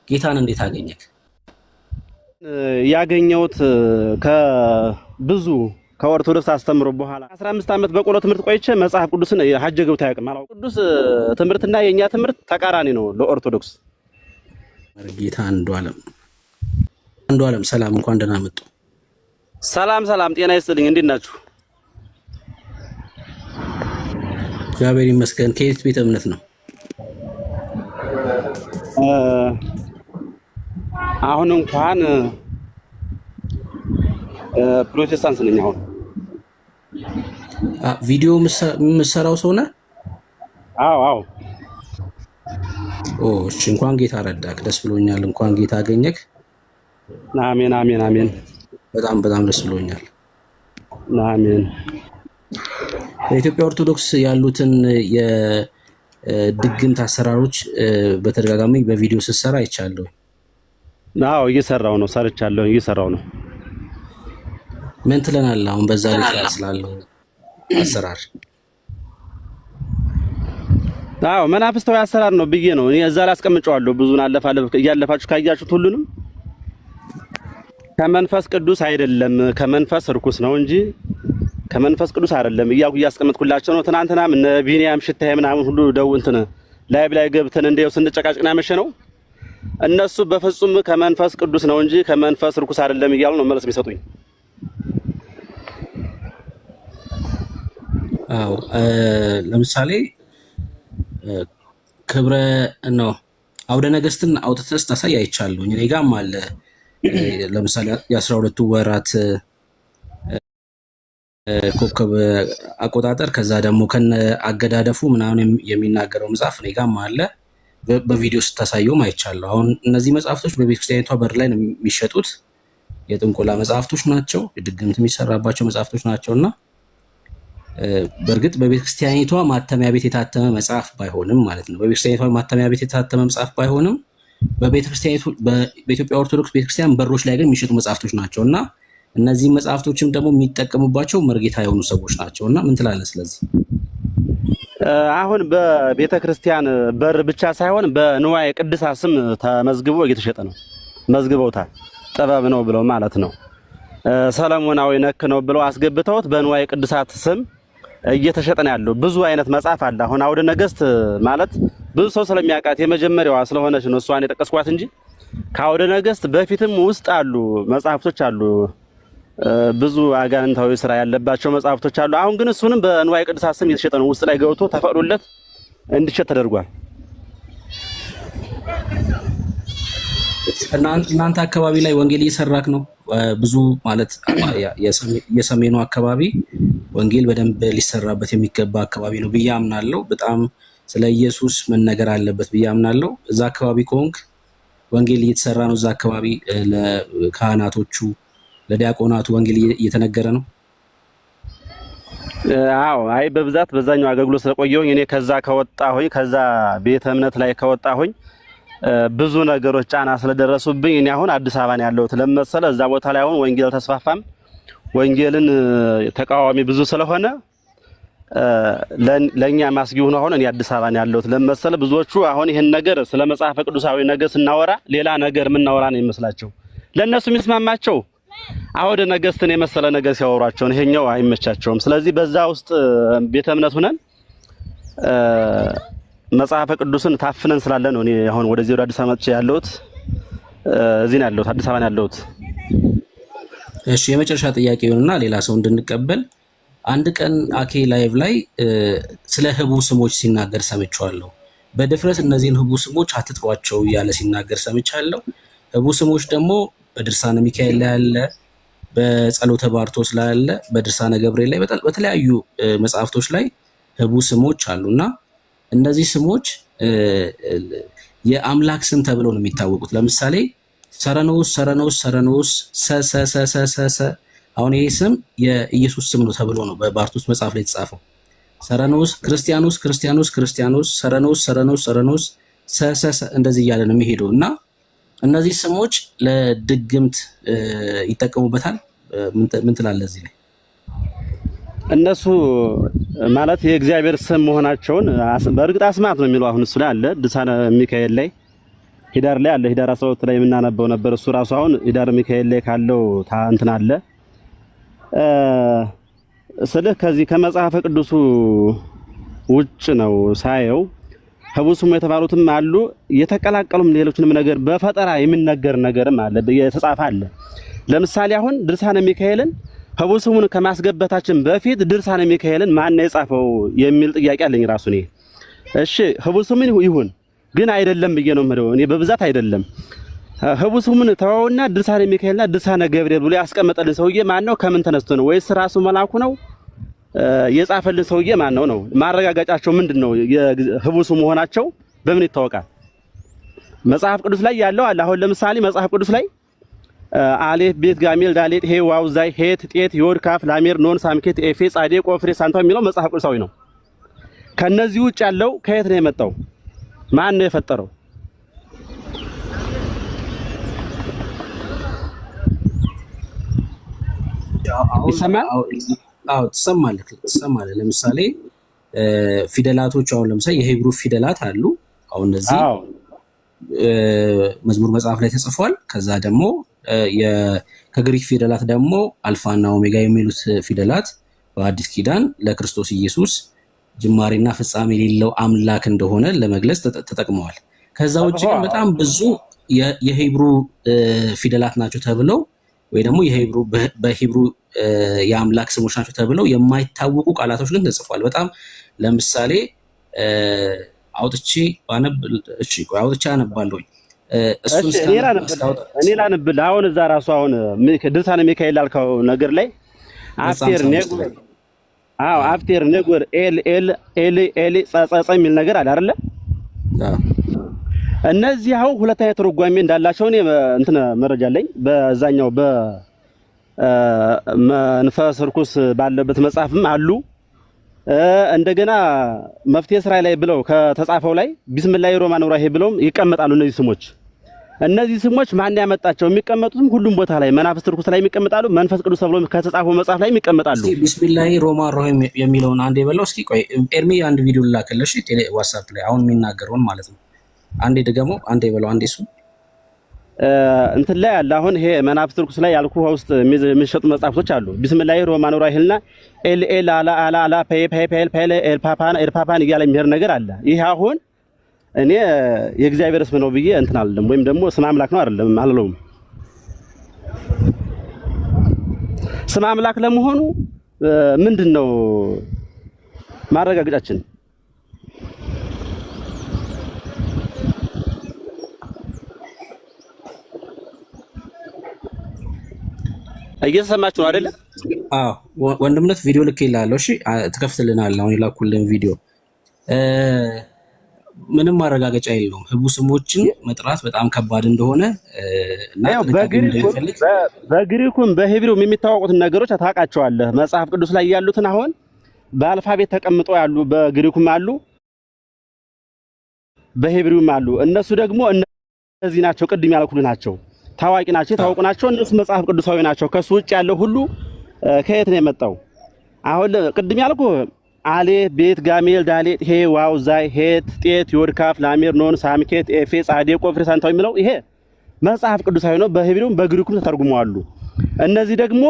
ጌታን እንዴት አገኘክ? ያገኘሁት ከብዙ ከኦርቶዶክስ አስተምሮ በኋላ 15 ዓመት በቆሎ ትምህርት ቆይቼ መጽሐፍ ቅዱስን ሀጀ ገብታ ያውቅም አላውቅም። ቅዱስ ትምህርትና የኛ ትምህርት ተቃራኒ ነው ለኦርቶዶክስ። ጌታ አንዱ ዓለም ሰላም፣ እንኳን ደህና መጡ። ሰላም ጤና ይስጥልኝ። እንዴት ናችሁ? እግዚአብሔር ይመስገን። ከየት ቤተ እምነት ነው? አሁን እንኳን ፕሮቴስታንት ነኝ። አሁን ቪዲዮ የምሰራው ሰው ነህ? አዎ። እሺ፣ እንኳን ጌታ ረዳክ፣ ደስ ብሎኛል። እንኳን ጌታ አገኘክ። አሜን። በጣም ደስ ብሎኛል። አሜን። በኢትዮጵያ ኦርቶዶክስ ያሉትን የድግምት አሰራሮች በተደጋጋሚ በቪዲዮ ስትሰራ አይቻለሁ። አዎ፣ እየሰራው ነው። ምን ትለናለህ አሁን በዛ ላይ ስላለው አሰራር? አዎ፣ መናፍስታዊ አሰራር ነው ብዬ ነው እኔ እዛ ላይ አስቀምጨዋለሁ። ብዙን እያለፋችሁ ካያችሁት ሁሉንም ከመንፈስ ቅዱስ አይደለም፣ ከመንፈስ ርኩስ ነው እንጂ ከመንፈስ ቅዱስ አይደለም እያስቀመጥኩላቸው ነው። ትናንትናም እነ ቢኒያም ሽታዬ ምናምን ሁሉ ደው እንትን ላይ ገብተን እንደው ስንጨቃጭቅና መሸ ነው። እነሱ በፍጹም ከመንፈስ ቅዱስ ነው እንጂ ከመንፈስ ርኩስ አይደለም እያሉ ነው መልስ የሚሰጡኝ። አዎ፣ ለምሳሌ ክብረ ነው አውደ ነገስትን አውጥተህ ታሳይ አይቻለሁ። እኔ ጋርም አለ። ለምሳሌ የ12ቱ ወራት ኮከብ አቆጣጠር፣ ከዛ ደግሞ ከነ አገዳደፉ ምናምን የሚናገረው መጽሐፍ እኔ ጋርም አለ። በቪዲዮ ስታሳየውም አይቻለሁ። አሁን እነዚህ መጽሐፍቶች በቤተክርስቲያኒቷ በር ላይ ነው የሚሸጡት። የጥንቆላ መጽሐፍቶች ናቸው፣ የድግምት የሚሰራባቸው መጽሐፍቶች ናቸውና በእርግጥ በቤተክርስቲያኒቷ ማተሚያ ቤት የታተመ መጽሐፍ ባይሆንም ማለት ነው። በቤተክርስቲያኒቷ ማተሚያ ቤት የታተመ መጽሐፍ ባይሆንም በቤተክርስቲያኒቱ በኢትዮጵያ ኦርቶዶክስ ቤተክርስቲያን በሮች ላይ ግን የሚሸጡ መጽሐፍቶች ናቸውና እነዚህ መጽሐፍቶችም ደግሞ የሚጠቀሙባቸው መርጌታ የሆኑ ሰዎች ናቸውና ምን ትላለህ ስለዚህ? አሁን በቤተክርስቲያን በር ብቻ ሳይሆን በንዋየ ቅድሳት ስም ተመዝግቦ እየተሸጠ ነው። መዝግበውታል። ጥበብ ነው ብለው ማለት ነው። ሰለሞናዊ ነክ ነው ብለው አስገብተውት በንዋየ ቅድሳት ስም እየተሸጠ ነው ያለው። ብዙ አይነት መጽሐፍ አለ። አሁን አውደ ነገስት ማለት ብዙ ሰው ስለሚያውቃት የመጀመሪያዋ ስለሆነች ነው እሷን የጠቀስኳት እንጂ ከአውደ ነገስት በፊትም ውስጥ አሉ መጽሐፍቶች አሉ። ብዙ አጋንንታዊ ስራ ያለባቸው መጽሐፍቶች አሉ። አሁን ግን እሱንም በንዋየ ቅድሳት ስም እየተሸጠ ነው። ውስጥ ላይ ገብቶ ተፈቅዶለት እንዲሸጥ ተደርጓል። እናንተ አካባቢ ላይ ወንጌል እየሰራክ ነው? ብዙ ማለት የሰሜኑ አካባቢ ወንጌል በደንብ ሊሰራበት የሚገባ አካባቢ ነው ብዬ አምናለሁ። በጣም ስለ ኢየሱስ መነገር አለበት ብዬ አምናለሁ። እዛ አካባቢ ከሆንክ ወንጌል እየተሰራ ነው? እዛ አካባቢ ለካህናቶቹ ለዲያቆናቱ ወንጌል እየተነገረ ነው? አዎ፣ አይ በብዛት በዛኛው አገልግሎት ስለቆየሁኝ እኔ ከዛ ቤተ እምነት ላይ ከወጣሁኝ ብዙ ነገሮች ጫና ስለደረሱብኝ እኔ አሁን አዲስ አበባ ነው ያለሁት። ለመሰለ እዛ ቦታ ላይ አሁን ወንጌል ተስፋፋም ወንጌልን ተቃዋሚ ብዙ ስለሆነ ለኛ ማስጊ ሆኖ አሁን እኔ አዲስ አበባ ነው ያለሁት። ለመሰለ ብዙዎቹ አሁን ይሄን ነገር ስለ መጽሐፈ ቅዱሳዊ ነገር ስናወራ ሌላ ነገር የምናወራ ነው የሚመስላቸው። ለነሱ የሚስማማቸው አውደ ነገስትን የመሰለ ነገር ሲያወሯቸው ይሄኛው አይመቻቸውም። ስለዚህ በዛ ውስጥ ቤተ እምነት ሆነን መጽሐፈ ቅዱስን ታፍነን ስላለ ነው እኔ አሁን ወደዚህ ወደ አዲስ አበባ መጥቼ ያለሁት። እዚህ ነው ያለሁት፣ አዲስ አበባ ነው ያለሁት። እሺ፣ የመጨረሻ ጥያቄ ይሁንና ሌላ ሰው እንድንቀበል። አንድ ቀን አኬ ላይቭ ላይ ስለ ህቡ ስሞች ሲናገር ሰምቻለሁ። በድፍረት እነዚህን ህቡ ስሞች አትጥሯቸው እያለ ሲናገር ሰምቻለሁ። ህቡ ስሞች ደግሞ በድርሳነ ሚካኤል ላይ አለ፣ በጸሎተ ባርቶስ ላይ አለ፣ በድርሳነ ገብርኤል ላይ በተለያዩ መጽሐፍቶች ላይ ህቡ ስሞች አሉና እነዚህ ስሞች የአምላክ ስም ተብለው ነው የሚታወቁት። ለምሳሌ ሰረኖስ ሰ አሁን ይሄ ስም የኢየሱስ ስም ነው ተብሎ ነው በባርቶስ መጽሐፍ ላይ የተጻፈው። ሰረኖስ ክርስቲያኖስ ሰረኖስ ሰ እንደዚህ እያለ ነው የሚሄደው እና እነዚህ ስሞች ለድግምት ይጠቀሙበታል። ምን ትላለህ እዚህ ላይ? እነሱ ማለት የእግዚአብሔር ስም መሆናቸውን በእርግጥ አስማት ነው የሚለው አሁን እሱ ላይ አለ ድርሳነ ሚካኤል ላይ ሂዳር ላይ አለ። ሂዳር 12 ላይ የምናነበው ነበር። እሱ ራሱ አሁን ሂዳር ሚካኤል ላይ ካለው እንትን አለ ስልህ ከዚህ ከመጽሐፈ ቅዱሱ ውጭ ነው ሳየው። ህቡዕ ስሙ የተባሉትም አሉ የተቀላቀሉም ሌሎችንም ነገር በፈጠራ የሚነገር ነገርም አለ የተጻፈ አለ። ለምሳሌ አሁን ድርሳነ ሚካኤልን ህቡዕ ስሙን ከማስገበታችን በፊት ድርሳነ ሚካኤልን ማን ነው የጻፈው የሚል ጥያቄ አለኝ ራሱ እኔ። እሺ ህቡዕ ስሙን ይሁን ግን አይደለም ብዬ ነው የምለው እኔ በብዛት አይደለም። ህቡዕ ስሙን ተወውና ድርሳነ ሚካኤልና ድርሳነ ገብርኤል ብሎ ያስቀመጠልን ሰውዬ ማን ነው? ከምን ተነስቶ ነው? ወይስ ራሱ መልአኩ ነው የጻፈልን ሰውዬ ማን ነው? ነው ማረጋጋጫቸው ምንድነው? የህቡዕ ስሙ መሆናቸው በምን ይታወቃል? መጽሐፍ ቅዱስ ላይ ያለው አለ። አሁን ለምሳሌ መጽሐፍ ቅዱስ ላይ አሌፍ ቤት ጋሜል ዳሌት ሄ ዋው ዛይ ሄት ጤት ዮድ ካፍ ላሜር ኖን ሳምኬት ኤፌ ጻዴ ቆፍሬ ሳንታው የሚለው መጽሐፍ ቅዱሳዊ ነው። ከነዚህ ውጭ ያለው ከየት ነው የመጣው? ማን ነው የፈጠረው? ይሰማል? አዎ ትሰማለህ። ለምሳሌ ፊደላቶች አሁን ለምሳሌ የሂብሩ ፊደላት አሉ። አሁን እነዚህ መዝሙር መጽሐፍ ላይ ተጽፏል። ከዛ ደግሞ ከግሪክ ፊደላት ደግሞ አልፋና ኦሜጋ የሚሉት ፊደላት በአዲስ ኪዳን ለክርስቶስ ኢየሱስ ጅማሬና ፍጻሜ የሌለው አምላክ እንደሆነ ለመግለጽ ተጠቅመዋል። ከዛ ውጭ ግን በጣም ብዙ የሂብሩ ፊደላት ናቸው ተብለው ወይ ደግሞ በሂብሩ የአምላክ ስሞች ናቸው ተብለው የማይታወቁ ቃላቶች ግን ተጽፏል። በጣም ለምሳሌ አውጥቼ አነባለሁ። እኔ ላንብል አሁን እዛ ራሱ አሁን ድርሳነ ሚካኤል ላልከው ነገር ላይ አፍቴር ነጎር ኤል ጸጸ የሚል ነገር አለ አይደለ? እነዚህ አሁን ሁለት አይነት ትርጓሜ እንዳላቸው እኔ እንትን መረጃ አለኝ። በዛኛው በመንፈስ ርኩስ ባለበት መጽሐፍም አሉ። እንደገና መፍትሔ እስራኤል ላይ ብለው ከተጻፈው ላይ ቢስሚላሂ ሮማን ራሂ ብለውም ይቀመጣሉ። እነዚህ ስሞች ማን ያመጣቸው? የሚቀመጡትም ሁሉም ቦታ ላይ መናፍስት ርኩስ ላይ የሚቀመጣሉ። መንፈስ ቅዱስ ተብሎ ከተጻፈው መጽሐፍ ላይ የሚቀመጣሉ። እስኪ ቢስሚላሂ ሮማን ራሂ የሚለውን አንዴ በለው እስኪ። ቆይ ኤርሚ አንድ ቪዲዮ ላከለሽ ዋትስአፕ ላይ አሁን የሚናገረውን ማለት ነው። አንዴ ደግሞ አንዴ በለው አንዴ እሱ እንትን ላይ አለ። አሁን ይሄ መናፍስት ርኩስ ላይ ያልኩህ ውስጥ የሚሸጡ መጽሐፍቶች አሉ። ቢስሚላሂ ሮማን ራሂልና ኤል አላ ፔል ኤልፓፓን እያለ የሚሄድ ነገር አለ። ይሄ አሁን እኔ የእግዚአብሔር ስም ነው ብዬ እንትን አልልም፣ ወይም ደግሞ ስም አምላክ ነው አይደለም አልለውም። ስም አምላክ ለመሆኑ ምንድነው ማረጋገጫችን? እየሰማችሁ ነው አይደለ? አዎ ወንድምነት ቪዲዮ ልኬልሃለሁ። እሺ ትከፍትልናለህ። አሁን የላኩልን ቪዲዮ ምንም ማረጋገጫ የለውም። ህቡዕ ስሞችን መጥራት በጣም ከባድ እንደሆነ እና በግሪኩም በሂብሩም የሚታወቁትን ነገሮች ታውቃቸዋለህ። መጽሐፍ ቅዱስ ላይ ያሉትን አሁን በአልፋቤት ተቀምጠው ያሉ በግሪኩም አሉ፣ በሂብሩም አሉ። እነሱ ደግሞ እነዚህ ናቸው፣ ቅድም ያልኩልህ ናቸው። ታዋቂ ናቸው፣ የታወቁ ናቸው። እነሱ መጽሐፍ ቅዱሳዊ ናቸው። ከሱ ውጭ ያለው ሁሉ ከየት ነው የመጣው? አሁን ቅድም ያልኩህ አሌፍ ቤት ጋሜል ዳሌት ሄ ዋው ዛይ ሄት ጤት ዮድ ካፍ ላሜር ኖን ሳምኬት ኤፌ ጻዴ ቆፍሬ ሳንታው የሚለው ይሄ መጽሐፍ ቅዱሳዊ ነው። በሂብሩም በግሪኩም ተተርጉመዋል። እነዚህ ደግሞ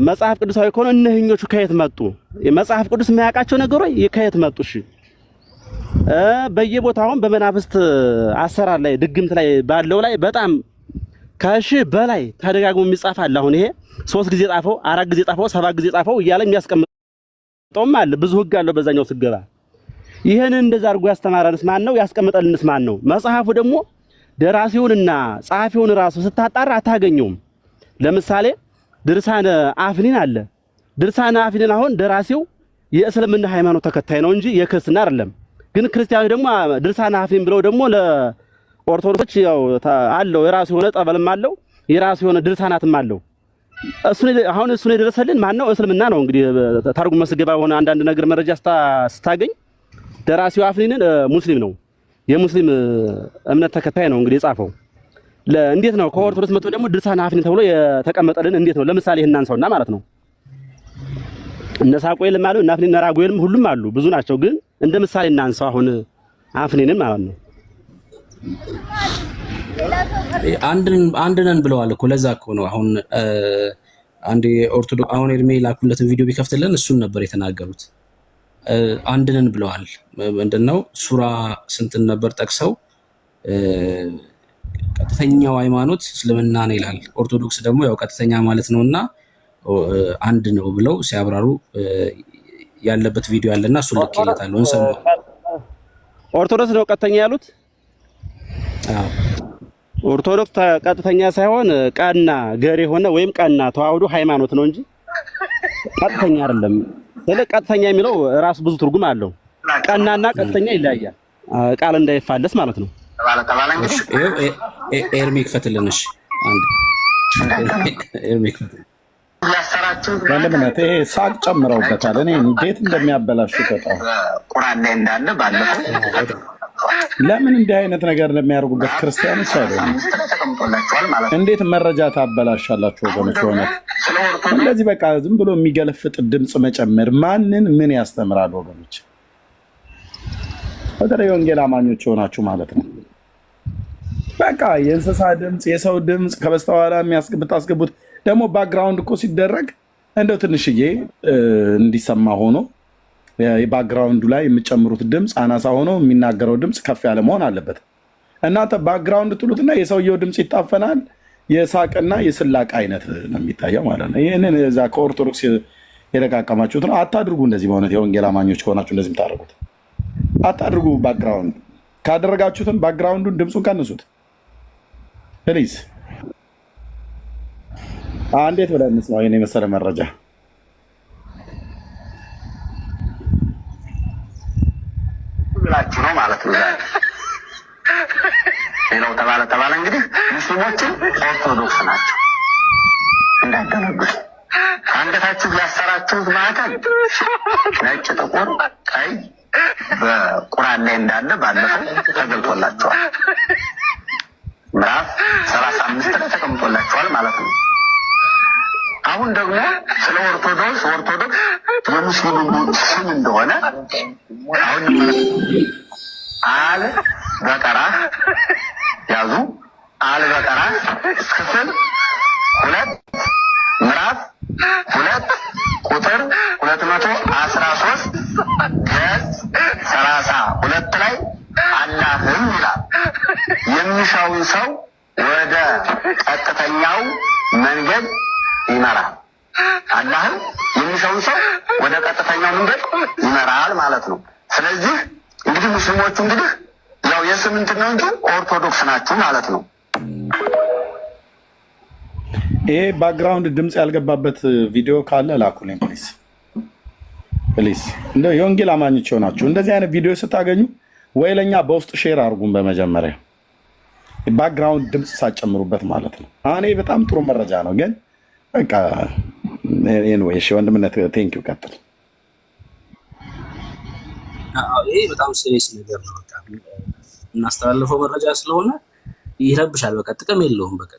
መጽሐፍ ቅዱሳዊ ከሆነ እነህኞቹ ከየት መጡ? መጽሐፍ ቅዱስ የማያውቃቸው ነገሮች ከየት መጡ? እሺ በየቦታው በመናፍስት አሰራር ላይ ድግምት ላይ ባለው ላይ በጣም ከሺህ በላይ ተደጋግሞ የሚጻፍ አለ። አሁን ይሄ 3 ጊዜ ጻፈው፣ 4 ጊዜ ጻፈው፣ 7 ጊዜ ጻፈው እያለ የሚያስቀምጠውም አለ። ብዙ ህግ አለው በዛኛው ስገባ። ይሄን እንደዛ አድርጎ ያስተማረንስ ማን ነው? ያስቀምጠልንስ ማን ነው? መጽሐፉ ደግሞ ደራሲውንና ጸሐፊውን ራሱ ስታጣራ አታገኘውም። ለምሳሌ ድርሳነ አፍኒን አለ። ድርሳነ አፍኒን አሁን ደራሲው የእስልምና ሃይማኖት ተከታይ ነው እንጂ የክርስትና አይደለም። ግን ክርስቲያኖች ደግሞ ድርሳነ አፍኒን ብለው ደግሞ ለኦርቶዶክስ ያው አለው የራሱ የሆነ ጠበልም አለው የራሱ የሆነ ድርሳናትም አለው። እሱን የደረሰልን ማን ነው? እስልምና ነው። እንግዲህ ታርጉ መስገባ ሆነ አንዳንድ ነገር መረጃ ስታገኝ ደራሲው አፍኒንን ሙስሊም ነው፣ የሙስሊም እምነት ተከታይ ነው እንግዲህ የጻፈው። እንዴት ነው ከኦርቶዶክስ መጥቶ ደግሞ ድርሳነ አፍኒን ተብሎ የተቀመጠልን እንዴት ነው? ለምሳሌ ይሄን አንሳውና ማለት ነው እነ ሳቆኤልም አሉ፣ እነ አፍኒን ራጉኤልም ሁሉም አሉ፣ ብዙ ናቸው። ግን እንደ ምሳሌ እናንሳው አሁን አፍኒንን ማለት ነው። አንድ ነን ብለዋል እኮ። ለዛ እኮ ነው አሁን አንድ ኦርቶዶክስ አሁን ኤርሜ ላኩለትን ቪዲዮ ቢከፍትልን እሱን ነበር የተናገሩት። አንድ ነን ብለዋል። ምንድነው ሱራ ስንትን ነበር ጠቅሰው ቀጥተኛው ሃይማኖት እስልምና ነው ይላል። ኦርቶዶክስ ደግሞ ያው ቀጥተኛ ማለት ነውና አንድ ነው ብለው ሲያብራሩ ያለበት ቪዲዮ አለና እሱ ልክ ይላታል። እንሰማው። ኦርቶዶክስ ነው ቀጥተኛ ያሉት? አዎ ኦርቶዶክስ ቀጥተኛ ሳይሆን ቀና ገር የሆነ ወይም ቀና ተዋህዶ ሃይማኖት ነው እንጂ ቀጥተኛ አይደለም። ስለ ቀጥተኛ የሚለው ራሱ ብዙ ትርጉም አለው። ቀናና ቀጥተኛ ይለያያል። ቃል እንዳይፋለስ ማለት ነው። ኤርሚ ክፈትልን። እሺ አንድ ኤርሚ ክፈትልን። ለምነት ይሄ ሳቅ ጨምረውበታል። እኔ እንዴት እንደሚያበላሹ ተጣው ቁርአን ላይ እንዳለ ባለፈው ለምን እንዲህ አይነት ነገር እንደሚያደርጉበት ክርስቲያኖች አይደለም። እንዴት መረጃ ታበላሻላችሁ ወገኖች? ሆነ እንደዚህ በቃ ዝም ብሎ የሚገለፍጥ ድምፅ መጨመር ማንን ምን ያስተምራል ወገኖች? በተለይ ወንጌል አማኞች ሆናችሁ ማለት ነው። በቃ የእንስሳ ድምፅ፣ የሰው ድምፅ ከበስተኋላ የምታስገቡት ደግሞ ባክግራውንድ እኮ ሲደረግ እንደው ትንሽዬ እንዲሰማ ሆኖ የባክግራውንዱ ላይ የምጨምሩት ድምፅ አናሳ ሆኖ የሚናገረው ድምፅ ከፍ ያለ መሆን አለበት። እናንተ ባክግራውንድ ትሉትና የሰውየው ድምፅ ይታፈናል። የሳቅና የስላቅ አይነት ነው የሚታየው ማለት ነው። ይህንን እዛ ከኦርቶዶክስ የለቃቀማችሁት ነው። አታድርጉ እንደዚህ። በእውነት የወንጌል አማኞች ከሆናችሁ እንደዚህ የምታደርጉት አታድርጉ። ባክግራውንድ ካደረጋችሁትም ባክግራውንዱን ድምፁን ቀንሱት ፕሊዝ። እንዴት ብለን እንስማው ይሄን የመሰለ መረጃ? ብላችሁ ነው ማለት ነው። ሌላው ተባለ እንግዲህ ሙስሊሞችን ኦርቶዶክስ ናቸው እንዳደረጉ አንገታችሁ ያሰራችሁት ማዕተብ ነጭ፣ ጥቁር፣ ቀይ በቁርአን ላይ እንዳለ ባለፈው ተገልጦላችኋል። ምዕራፍ 35 ላይ ተቀምጦላችኋል ማለት ነው። አሁን ደግሞ ስለ ኦርቶዶክስ የሙስሊሙ ስም እንደሆነ አሁን አል በቀራ ያዙ። አል በቀራ ክፍል 2 ምዕራፍ 2 ቁጥር 213 ገጽ 32 ላይ አላህም ይላል የሚሻውን ሰው ወደ ቀጥተኛው መንገድ ይመራል። አላህም የሚሻውን ሰው ወደ ቀጥተኛው መንገድ ይመራል ማለት ነው። ስለዚህ እንግዲህ ሙስሊሞቹ እንግዲህ ያው የስም እንትን ነው እንጂ ኦርቶዶክስ ናችሁ ማለት ነው። ይሄ ባክግራውንድ ድምፅ ያልገባበት ቪዲዮ ካለ ላኩልኝ ፕሊዝ። እንደው የወንጌል አማኞች ሆናችሁ እንደዚህ አይነት ቪዲዮ ስታገኙ ወይ ለኛ በውስጥ ሼር አድርጉን። በመጀመሪያ ባክግራውንድ ድምፅ ሳጨምሩበት ማለት ነው። እኔ በጣም ጥሩ መረጃ ነው ግን በቃ ኤኒዌይ እሺ ወንድምነት ቴንኪው ቀጥል። ይሄ በጣም ሲሪየስ ነገር ነው። በቃ እናስተላልፈው መረጃ ስለሆነ ይረብሻል። በቃ ጥቅም የለውም። በቃ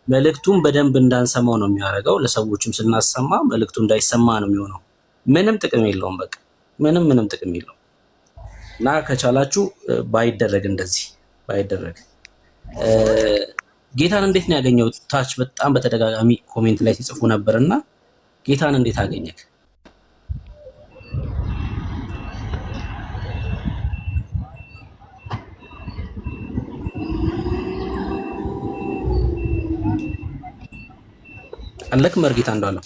መልእክቱን በደንብ እንዳንሰማው ነው የሚያደርገው። ለሰዎችም ስናሰማ መልእክቱ እንዳይሰማ ነው የሚሆነው። ምንም ጥቅም የለውም። በቃ ምንም ጥቅም የለውም። እና ከቻላችሁ ባይደረግ እንደዚህ ባይደረግ። ጌታን እንዴት ነው ያገኘው? ታች በጣም በተደጋጋሚ ኮሜንት ላይ ሲጽፉ ነበርና ጌታን እንዴት አገኘክ? አለክ መርጌታ እንዳለው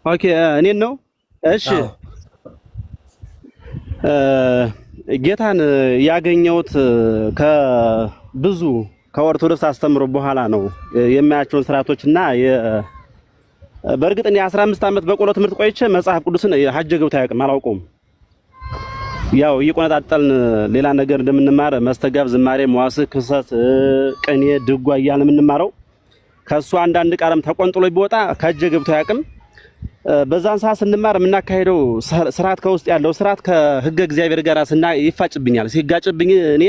ኦኬ እኔን ነው። እሺ ጌታን ያገኘሁት ከብዙ ከኦርቶዶክስ አስተምሮ በኋላ ነው የሚያያቸውን ስርዓቶችና በእርግጥ እኔ 15 ዓመት በቆሎ ትምህርት ቆይቼ መጽሐፍ ቅዱስን ሀጀ ገብቶ አያውቅም፣ አላውቀውም። ያው እየቆነጣጠልን ሌላ ነገር እንደምንማር መስተጋብ፣ ዝማሬ፣ መዋሥዕ፣ ክሰት፣ ቅኔ፣ ድጓ እያልን የምንማረው ከሱ አንዳንድ ቃልም ተቆንጥሎ ቢወጣ ከሀጀ ገብቶ አያውቅም። በዛን ሰዓት ስንማር የምናካሄደው ስርዓት ከውስጥ ያለው ስርዓት ከህገ እግዚአብሔር ጋር ይፋጭብኛል። ሲጋጭብኝ እኔ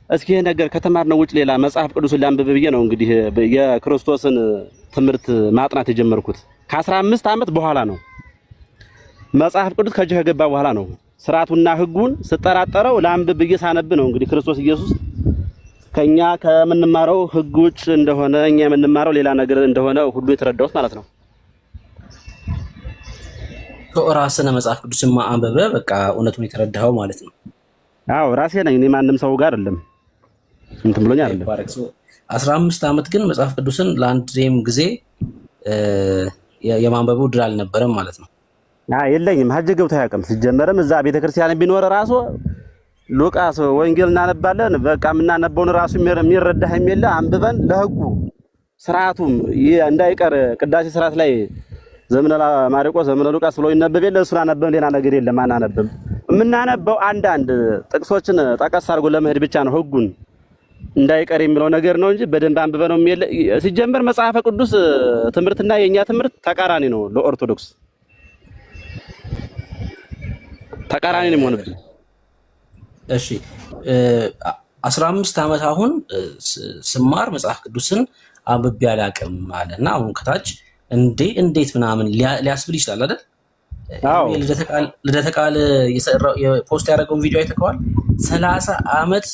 እስኪ ይሄ ነገር ከተማርነው ውጭ ሌላ መጽሐፍ ቅዱስን ላንብብ ብዬ ነው እንግዲህ የክርስቶስን ትምህርት ማጥናት የጀመርኩት። ከ15 ዓመት በኋላ ነው መጽሐፍ ቅዱስ ከእጅ ከገባ በኋላ ነው ስርዓቱና ህጉን ስጠራጠረው ላንብብ ብዬ ሳነብ ነው እንግዲህ ክርስቶስ ኢየሱስ ከኛ ከምንማረው ህግ ውጭ እንደሆነ እኛ የምንማረው ሌላ ነገር እንደሆነ ሁሉ የተረዳሁት ማለት ነው። ራስነ መጽሐፍ ቅዱስን ማንበበ በቃ እውነቱን የተረዳኸው ማለት ነው። አዎ ራሴ ነኝ። እኔ ማንም ሰው ጋር አይደለም እንትን ብሎኝ አይደለም። 15 ዓመት ግን መጽሐፍ ቅዱስን ለአንድም ጊዜ የማንበቡ ድል አልነበረም ማለት ነው። የለኝም። ሀጅ ገብቶ አያውቅም። ሲጀመርም እዛ ቤተክርስቲያን ቢኖር ራሱ ሉቃስ ወንጌል እናነባለን። በቃ የምናነበውን ራሱ የሚረዳህ የለ አንብበን ለህጉ ስርዓቱም እንዳይቀር ቅዳሴ ስርዓት ላይ ዘመነ ማርቆስ ዘመነ ሉቃስ ብሎ ይነበብ የለ እሱን አነበብን። ሌላ ነገር የለም አናነብም። የምናነበው አንዳንድ ጥቅሶችን ጠቀስ አድርጎ ለመሄድ ብቻ ነው ህጉን እንዳይቀር የሚለው ነገር ነው እንጂ በደንብ አንብበነው የለ። ሲጀመር መጽሐፈ ቅዱስ ትምህርትና የኛ ትምህርት ተቃራኒ ነው። ለኦርቶዶክስ ተቃራኒ ነው የሚሆንብን። እሺ 15 ዓመት አሁን ስማር መጽሐፍ ቅዱስን አንብቤ አላውቅም አለና አሁን ከታች እንዴት ምናምን ሊያስብል ይችላል አይደል? አዎ ልደተ ቃል የፖስት ያደረገውን ቪዲዮ አይተከዋል። 30 ዓመት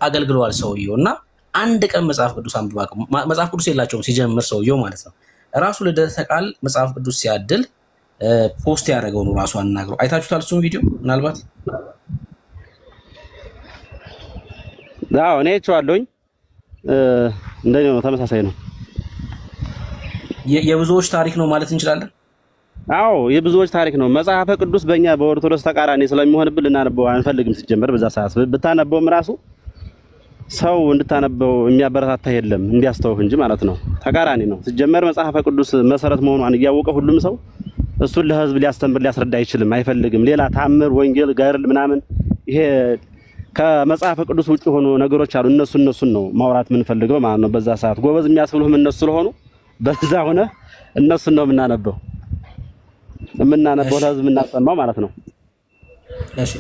አገልግሏል ሰውየው እና አንድ ቀን መጽሐፍ ቅዱስ አንብባ መጽሐፍ ቅዱስ የላቸውም ሲጀምር ሰውየው ማለት ነው። ራሱ ልደተ ቃል መጽሐፍ ቅዱስ ሲያድል ፖስት ያደረገው ነው ራሱ አናግረው። አይታችሁታል እሱን ቪዲዮ ምናልባት? አዎ እኔ አይቼዋለሁኝ። እንደኔ ነው፣ ተመሳሳይ ነው። የብዙዎች ታሪክ ነው ማለት እንችላለን። አዎ የብዙዎች ታሪክ ነው። መጽሐፈ ቅዱስ በእኛ በኦርቶዶክስ ተቃራኒ ስለሚሆንብን ልናነበው አንፈልግም። ሲጀመር በዛ ሰዓት ብታነበውም ራሱ ሰው እንድታነበው የሚያበረታታ የለም እንዲያስተውህ እንጂ ማለት ነው። ተቃራኒ ነው። ሲጀመር መጽሐፈ ቅዱስ መሰረት መሆኗን እያወቀ ሁሉም ሰው እሱን ለህዝብ ሊያስተምር ሊያስረዳ አይችልም፣ አይፈልግም። ሌላ ታምር፣ ወንጌል፣ ገድል ምናምን ይሄ ከመጽሐፈ ቅዱስ ውጭ ሆኖ ነገሮች አሉ። እነሱን ነው ማውራት የምንፈልገው ማለት ነው። በዛ ሰዓት ጎበዝ የሚያስብሉህም እነሱ ስለሆኑ በዛ ሆነ እነሱን ነው የምናነበው ለህዝብ የምናሰማው ማለት ነው። እሺ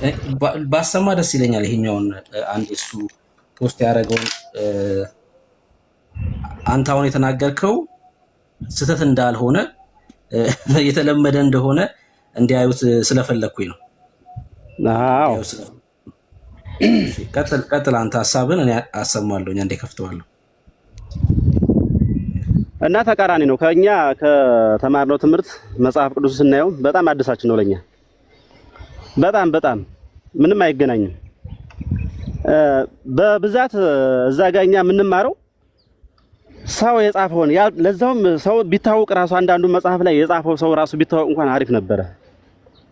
ባሰማ ደስ ይለኛል። ይሄኛውን አንድ እሱ ፖስት ያደረገውን አንተ አሁን የተናገርከው ስህተት እንዳልሆነ የተለመደ እንደሆነ እንዲያዩት ስለፈለኩኝ ነው። አዎ ቀጥል አንተ ሐሳብን እኔ አሰማለሁ። እንዴ ከፍተዋለሁ እና ተቃራኒ ነው። ከኛ ከተማርነው ትምህርት መጽሐፍ ቅዱስ ስናየው በጣም አዲሳችን ነው ለኛ። በጣም ምንም አይገናኝም። በብዛት እዛ ጋኛ የምንማረው ሰው የጻፈውን ለዛውም ሰው ቢታወቅ ራሱ አንዳንዱ መጽሐፍ ላይ የጻፈው ሰው ራሱ ቢታወቅ እንኳን አሪፍ ነበረ።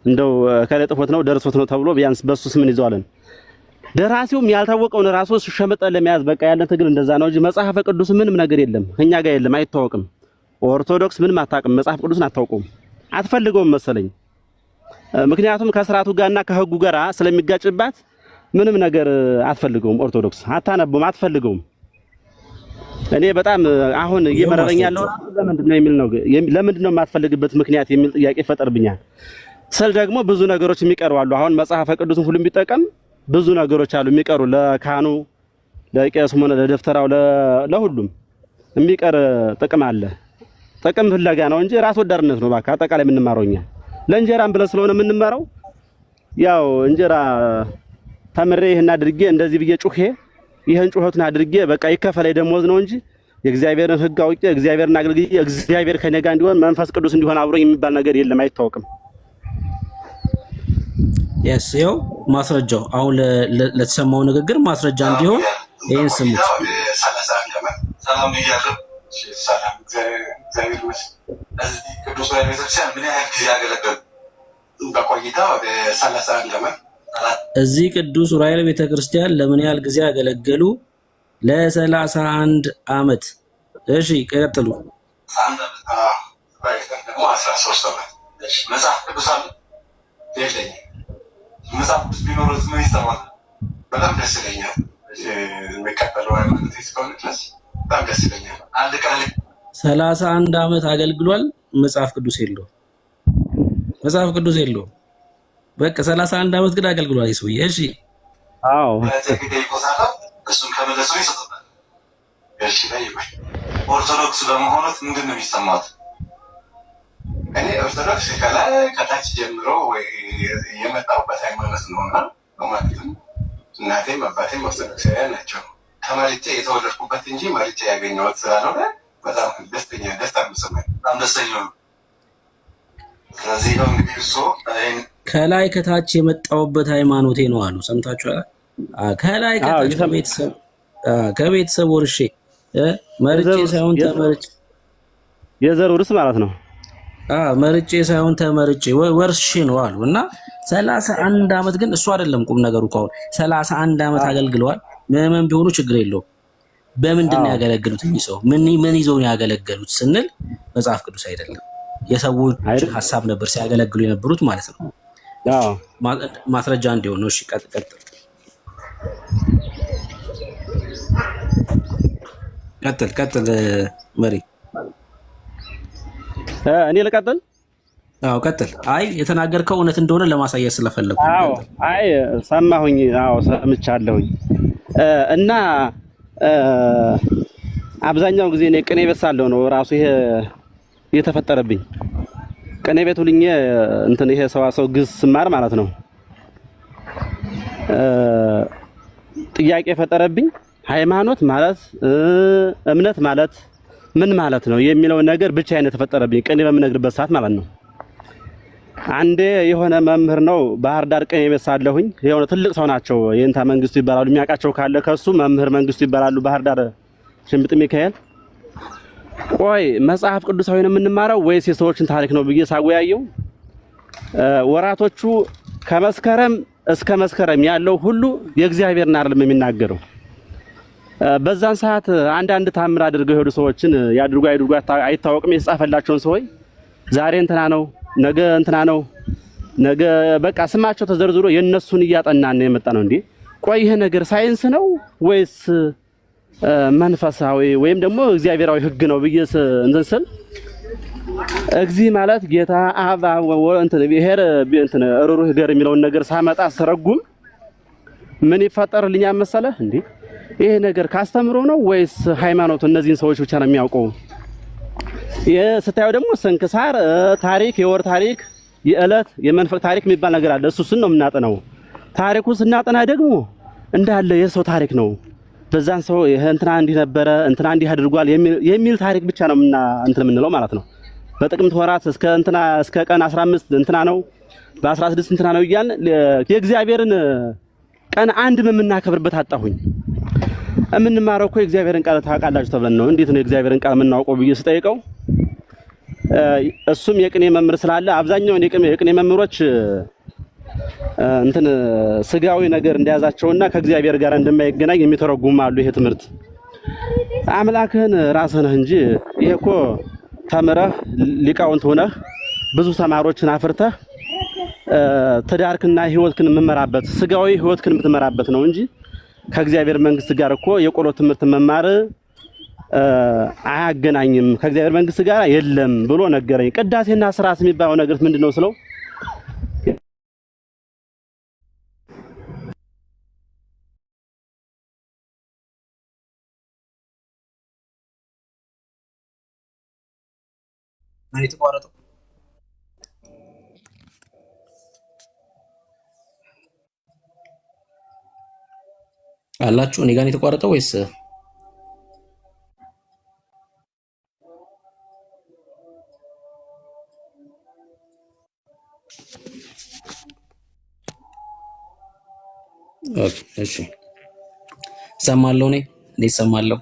እንደው ከለጥፎት ነው ደርሶት ነው ተብሎ ቢያንስ በሱስ ምን ይዘዋለን። ደራሲውም ያልታወቀውን ራሱ ሸመጠን ለመያዝ በቃ ያለን ትግል እንደዛ ነው እንጂ መጽሐፈ ቅዱስ ምንም ነገር የለም እኛ ጋር የለም፣ አይታወቅም። ኦርቶዶክስ ምንም አታውቅም፣ መጽሐፍ ቅዱስን አታውቀውም፣ አትፈልገውም መሰለኝ። ምክንያቱም ከስርዓቱ ጋርና ከህጉ ጋር ስለሚጋጭባት ምንም ነገር አትፈልገውም። ኦርቶዶክስ አታነቡም፣ አትፈልገውም። እኔ በጣም አሁን እየመረረኝ ያለው ለምንድን ነው የሚል ነው። ለምንድን ነው የማትፈልግበት ምክንያት የሚል ጥያቄ ይፈጠርብኛል። ስል ደግሞ ብዙ ነገሮች የሚቀሩ አሉ። አሁን መጽሐፈ ቅዱስን ሁሉ ቢጠቀም ብዙ ነገሮች አሉ የሚቀሩ፣ ለካህኑ ለቄሱም ሆነ ለደፍተራው ለሁሉም የሚቀር ጥቅም አለ። ጥቅም ፍለጋ ነው እንጂ ራስ ወዳድነት ነው። ባካ አጠቃላይ የምንማረው እኛ ለእንጀራም ብለን ስለሆነ የምንማረው ያው እንጀራ ተምሬ ይሄን አድርጌ እንደዚህ ብዬ ጩሄ ይሄን ጩኸቱን አድርጌ በቃ ይከፈለኝ ደሞዝ ነው እንጂ የእግዚአብሔርን ሕግ አውቄ እግዚአብሔርን አገልግዬ እግዚአብሔር ከኔ ጋር እንዲሆን መንፈስ ቅዱስ እንዲሆን አብሮኝ የሚባል ነገር የለም፣ አይታወቅም። ያው ማስረጃው አሁን ለተሰማው ንግግር ማስረጃ እንዲሆን ይሄን ስሙት። ሰላም ይያለው ሰላም እግዚአብሔር ይመስገን። እዚህ ቅዱስ ዑራኤል ቤተክርስቲያን ምን ያህል ጊዜ ያገለገሉ? በቆይታ ወደ 31 ዓመት። እዚህ ቅዱስ ዑራኤል ቤተክርስቲያን ለምን ያህል ጊዜ ያገለገሉ? ለ31 ዓመት። እሺ ቀጥሉ። 13 ዓመት። መጽሐፍ ቅዱስ አለ የለኝም። መጽሐፍ ቅዱስ ቢኖርስ ምን ይሰማል? በጣም ደስ ይለኛል። የሚቀበለው ሃይማኖት እስከሆነ ድረስ በጣም ደስ ይለኛል። አንድ ቀን 31 ዓመት አገልግሏል። መጽሐፍ ቅዱስ የለውም። መጽሐፍ ቅዱስ የለውም። በቃ 31 ዓመት ግን አገልግሏል ይሰውዬ። እሺ አዎ እሱን ከመለሱ ይሰጣል። እሺ በይበል ኦርቶዶክስ በመሆኑት ምንድን ነው የሚሰማት? እኔ ኦርቶዶክስ ከላይ ከታች ጀምሮ የመጣሁበት ሃይማኖት ነውና ማለትም እናቴም አባቴም ኦርቶዶክሳውያን ናቸው። ተመርጬ የተወለድኩበት እንጂ መርጬ ያገኘሁት ስላልሆነ በጣም ደስታ የሚሰማኝ በጣም ደስተኛ ነው። ስለዚህ ነው እንግዲህ እሱ ከላይ ከታች የመጣሁበት ሃይማኖቴ ነው አሉ። ሰምታችኋል? ከላይ ከታች ከቤተሰብ ወርሼ መርጬ ሳይሆን ተመርጬ የዘር ውርስ ማለት ነው። መርጬ ሳይሆን ተመርጬ ወርሼ ነው አሉ እና 31 ዓመት ግን እሱ አይደለም ቁም ነገሩ። ከሆነ 31 ዓመት አገልግለዋል። ምንም ቢሆኑ ችግር የለውም። በምንድን ነው ያገለገሉት? እኚህ ሰው ምን ይዘው ነው ያገለገሉት ስንል መጽሐፍ ቅዱስ አይደለም የሰዎች ሐሳብ ነበር ሲያገለግሉ የነበሩት ማለት ነው። ማስረጃ እንዲሆን ነው። እሺ ቀጥል መሪ። እኔ ልቀጥል? አዎ ቀጥል። አይ የተናገርከው እውነት እንደሆነ ለማሳየት ስለፈለኩ። አይ ሰማሁኝ። ሰምቻለሁኝ። እና አብዛኛው ጊዜ እኔ ቅኔ ቤት ሳለሁ ነው ራሱ ይሄ የተፈጠረብኝ። ቅኔ ቤት ሁልኜ ይሄ ሰዋሰው ግስ ስማር ማለት ነው ጥያቄ የፈጠረብኝ ሃይማኖት ማለት እምነት ማለት ምን ማለት ነው የሚለው ነገር ብቻዬን የተፈጠረብኝ ቅኔ በምነግርበት ሰዓት ማለት ነው። አንዴ የሆነ መምህር ነው ባህር ዳር ቅኔ ቤት ሳለሁኝ የሆነ ትልቅ ሰው ናቸው። የእንታ መንግስቱ ይባላሉ። የሚያውቃቸው ካለ ከሱ መምህር መንግስቱ ይባላሉ። ባህር ዳር ሽምጥ ሚካኤል። ቆይ መጽሐፍ ቅዱሳዊ ነው የምንማረው ወይስ የሰዎችን ታሪክ ነው ብዬ ሳወያየው ወራቶቹ ከመስከረም እስከ መስከረም ያለው ሁሉ የእግዚአብሔርን አይደለም የሚናገረው። በዛን ሰዓት አንዳንድ ታምር አድርገው ሄዱ ሰዎችን ያድርጉ አይድርጉ አይታወቅም። የተጻፈላቸውን ሰዎች ዛሬ እንትና ነው ነገ እንትና ነው ነገ በቃ ስማቸው ተዘርዝሮ የነሱን እያጠናን ነው የመጣ ነው። እንዴ ቆይ ይሄ ነገር ሳይንስ ነው ወይስ መንፈሳዊ ወይም ደግሞ እግዚአብሔራዊ ሕግ ነው ብዬ እንትን ስል እግዚእ ማለት ጌታ አብ እንትን ብሔር እንትን ሩሩህ ገር የሚለውን ነገር ሳመጣ ሰረጉም ምን ይፈጠርልኛል መሰለህ? እንዴ ይሄ ነገር ካስተምሮ ነው ወይስ ሃይማኖት እነዚህን ሰዎች ብቻ ነው የሚያውቀው? የስታዩ ደግሞ ስንክሳር ታሪክ፣ የወር ታሪክ፣ የዕለት የመንፈቅ ታሪክ የሚባል ነገር አለ። እሱን ነው የምናጠናው። ታሪኩን ስናጠና ደግሞ እንዳለ የሰው ታሪክ ነው። በዛን ሰው እንትና እንዲህ ነበረ እንትና እንዲህ አድርጓል የሚል ታሪክ ብቻ ነው እንትን የምንለው ማለት ነው። በጥቅምት ወራት እስከ እንትና እስከ ቀን 15 እንትና ነው በ16 እንትና ነው እያልን የእግዚአብሔርን ቀን አንድ የምናከብርበት አጣሁኝ። የምንማረው እኮ የእግዚአብሔርን ቃል ታውቃላችሁ ተብለን ነው። እንዴት ነው የእግዚአብሔርን ቃል የምናውቀው ብዬ ስጠይቀው እሱም የቅኔ መምህር ስላለ አብዛኛውን የቅኔ መምህሮች እንትን ስጋዊ ነገር እንደያዛቸውና ከእግዚአብሔር ጋር እንደማይገናኝ የሚተረጉሙ አሉ። ይሄ ትምህርት አምላክህን ራስህ ነህ እንጂ ይሄ እኮ ተምረህ ሊቃውንት ሆነህ ብዙ ተማሪዎችን አፍርተህ ትዳርክና ህይወትክን የምትመራበት ስጋዊ ህይወትክን የምትመራበት ነው እንጂ ከእግዚአብሔር መንግስት ጋር እኮ የቆሎ ትምህርት መማር አያገናኝም፣ ከእግዚአብሔር መንግስት ጋር የለም ብሎ ነገረኝ። ቅዳሴና ስርዓት የሚባለው ነገር ምንድነው ስለው የተቋረጠው አላችሁ? እኔ ጋር የተቋረጠው ወይስ እሺ ሰማለሁ። እኔ ሰማለሁ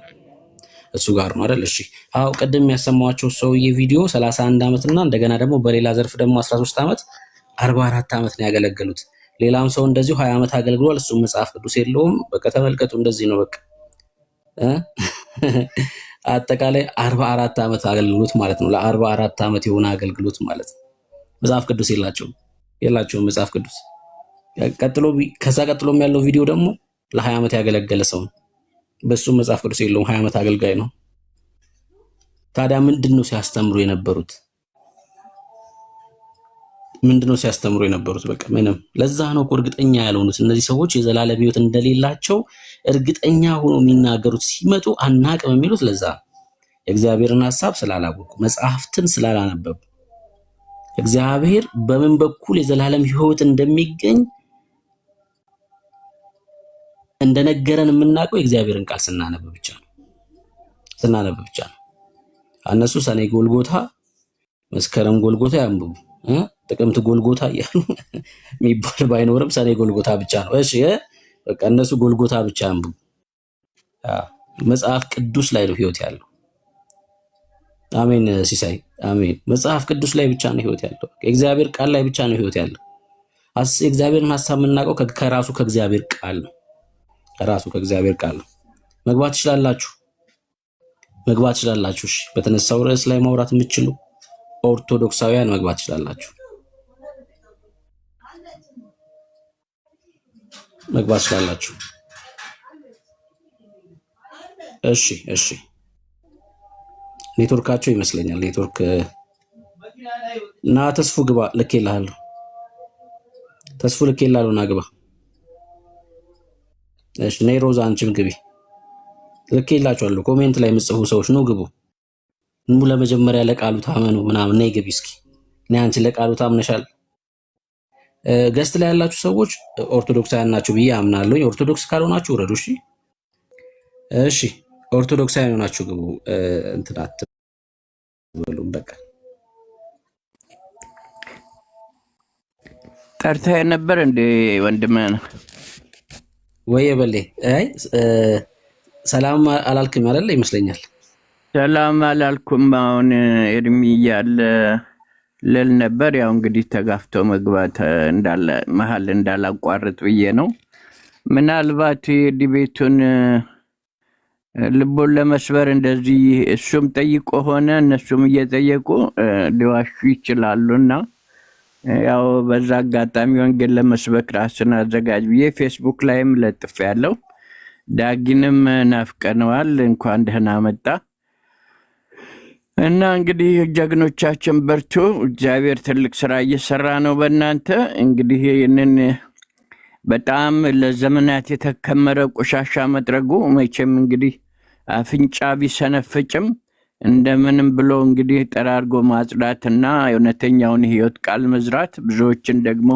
እሱ ጋር ነው አይደል? እሺ አው ቀደም ያሰማዋቸው ሰውዬ ቪዲዮ 31 ዓመት እና እንደገና ደግሞ በሌላ ዘርፍ ደግሞ 13 ዓመት 44 ዓመት ነው ያገለገሉት። ሌላም ሰው እንደዚሁ 20 ዓመት አገልግሏል። እሱ መጽሐፍ ቅዱስ የለውም። በቃ ተመልከቱ፣ እንደዚህ ነው በቃ አጠቃላይ 44 ዓመት አገልግሎት ማለት ነው። ለ44 ዓመት የሆነ አገልግሎት ማለት ነው። መጽሐፍ ቅዱስ የላቸውም መጽሐፍ ቅዱስ። ከዛ ቀጥሎም ያለው ቪዲዮ ደግሞ ለ20 ዓመት ያገለገለ ሰው ነው። በሱ መጽሐፍ ቅዱስ የለውም። 20 ዓመት አገልጋይ ነው። ታዲያ ምንድነው ሲያስተምሩ የነበሩት? በቃ ምንም። ለዛ ነው እኮ እርግጠኛ ያልሆኑት እነዚህ ሰዎች የዘላለም ሕይወት እንደሌላቸው እርግጠኛ ሆኖ የሚናገሩት። ሲመጡ አናቅም የሚሉት ለዛ የእግዚአብሔርን ሐሳብ ስላላወቁ መጽሐፍትን ስላላነበቡ እግዚአብሔር በምን በኩል የዘላለም ሕይወት እንደሚገኝ እንደነገረን የምናውቀው የእግዚአብሔርን ቃል ስናነብ ብቻ ነው። እነሱ ሰኔ ጎልጎታ፣ መስከረም ጎልጎታ ያንብቡ፣ ጥቅምት ጎልጎታ እያሉ የሚባል ባይኖርም ሰኔ ጎልጎታ ብቻ ነው። እሺ በቃ እነሱ ጎልጎታ ብቻ ያንብቡ። መጽሐፍ ቅዱስ ላይ ነው ህይወት ያለው። አሜን ሲሳይ አሜን። መጽሐፍ ቅዱስ ላይ ብቻ ነው ህይወት ያለው። የእግዚአብሔር ቃል ላይ ብቻ ነው ህይወት ያለው። የእግዚአብሔርን ሐሳብ የምናውቀው ከራሱ ከእግዚአብሔር ቃል ነው። መግባት ትችላላችሁ። እሺ በተነሳው ርዕስ ላይ ማውራት የምትችሉ ኦርቶዶክሳውያን መግባት ትችላላችሁ። እሺ ኔትወርካቸው ይመስለኛል። ኔትወርክ እና ተስፉ ግባ ልኬልሃለሁ። ና ግባ። እሺ ነይ ሮዛ አንቺም ግቢ። ልኬላችኋለሁ። ኮሜንት ላይ የምጽፉ ሰዎች ነው ግቡ። ለመጀመሪያ ለቃሉ ታመኑ ምናምን ነይ ግቢ እስኪ። ነይ አንቺ ለቃሉ ታምነሻል። ገስት ላይ ያላችሁ ሰዎች ኦርቶዶክሳውያን ናችሁ ብዬ አምናለሁ። ኦርቶዶክስ ካልሆናችሁ ውረዱ። እሺ ኦርቶዶክሳውያን ሆናችሁ ግቡ። እንትን አትበሉም። በቃ ጠርተህ ነበር እንዴ ወንድሜ? ወይ በሌ አይ ሰላም አላልክም አይደል? ይመስለኛል ሰላም አላልኩም። አሁን እድሜ እያለ ልል ነበር። ያው እንግዲህ ተጋፍቶ መግባት እንዳለ መሀል እንዳላቋርጥ ብዬ ነው። ምናልባት ዲቤቱን ልቦን ለመስበር እንደዚህ እሱም ጠይቆ ሆነ እነሱም እየጠየቁ ሊዋሹ ይችላሉና ያው በዛ አጋጣሚ ወንጌል ለመስበክ ራስን አዘጋጅ ብዬ ፌስቡክ ላይም ለጥፍ ያለው ዳጊንም ናፍቀነዋል እንኳን ደህና መጣ። እና እንግዲህ ጀግኖቻችን በርቱ። እግዚአብሔር ትልቅ ስራ እየሰራ ነው በእናንተ። እንግዲህ ይህንን በጣም ለዘመናት የተከመረ ቆሻሻ መጥረጉ መቼም እንግዲህ አፍንጫ ቢሰነፍጭም እንደምንም ብሎ እንግዲህ ጠራርጎ ማጽዳትና እውነተኛውን ህይወት ቃል መዝራት፣ ብዙዎችን ደግሞ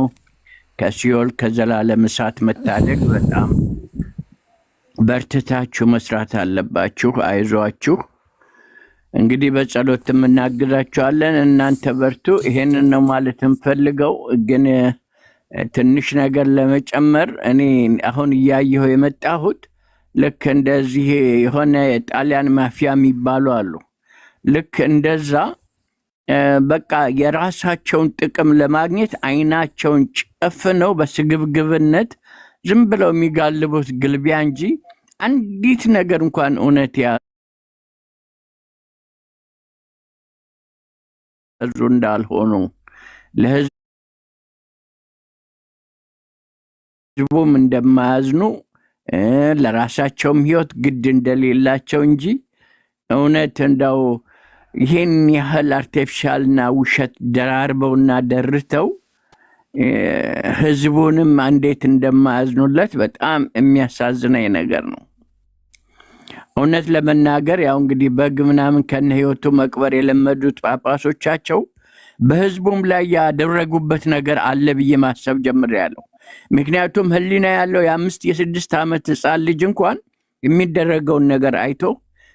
ከሲኦል ከዘላለም እሳት መታደግ በጣም በርትታችሁ መስራት አለባችሁ። አይዟችሁ። እንግዲህ በጸሎት እናግዛችኋለን። እናንተ በርቱ። ይሄንን ነው ማለት እንፈልገው። ግን ትንሽ ነገር ለመጨመር እኔ አሁን እያየሁ የመጣሁት ልክ እንደዚህ የሆነ የጣሊያን ማፊያ የሚባሉ አሉ። ልክ እንደዛ በቃ የራሳቸውን ጥቅም ለማግኘት አይናቸውን ጨፍነው በስግብግብነት ዝም ብለው የሚጋልቡት ግልቢያ እንጂ አንዲት ነገር እንኳን እውነት ያዙ እንዳልሆኑ ለህዝቡም እንደማያዝኑ ለራሳቸውም ህይወት ግድ እንደሌላቸው እንጂ እውነት እንደው ይሄን ያህል አርቲፊሻልና ውሸት ደራርበውና ደርተው ህዝቡንም እንዴት እንደማያዝኑለት በጣም የሚያሳዝነኝ ነገር ነው። እውነት ለመናገር ያው እንግዲህ በግ ምናምን ከነ ህይወቱ መቅበር የለመዱት ጳጳሶቻቸው በህዝቡም ላይ ያደረጉበት ነገር አለ ብዬ ማሰብ ጀምሬያለሁ። ምክንያቱም ህሊና ያለው የ5 የ6 ዓመት ህፃን ልጅ እንኳን የሚደረገውን ነገር አይቶ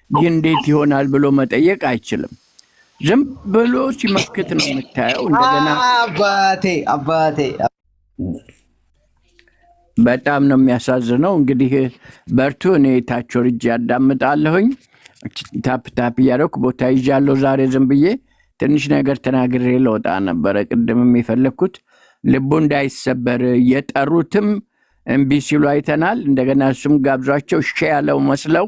ይህ እንዴት ይሆናል ብሎ መጠየቅ አይችልም። ዝም ብሎ ሲመክት ነው የምታየው። እንደገና አባቴ በጣም ነው የሚያሳዝነው። እንግዲህ በርቱ። እኔ ታች ወርጄ ያዳምጣለሁኝ። ታፕ እያደረኩ ቦታ ይዣለሁ። ዛሬ ዝም ብዬ ትንሽ ነገር ተናግሬ ለወጣ ነበረ። ቅድምም የፈለግኩት ልቡ እንዳይሰበር የጠሩትም እምቢ ሲሉ አይተናል። እንደገና እሱም ጋብዟቸው እሺ ያለው መስለው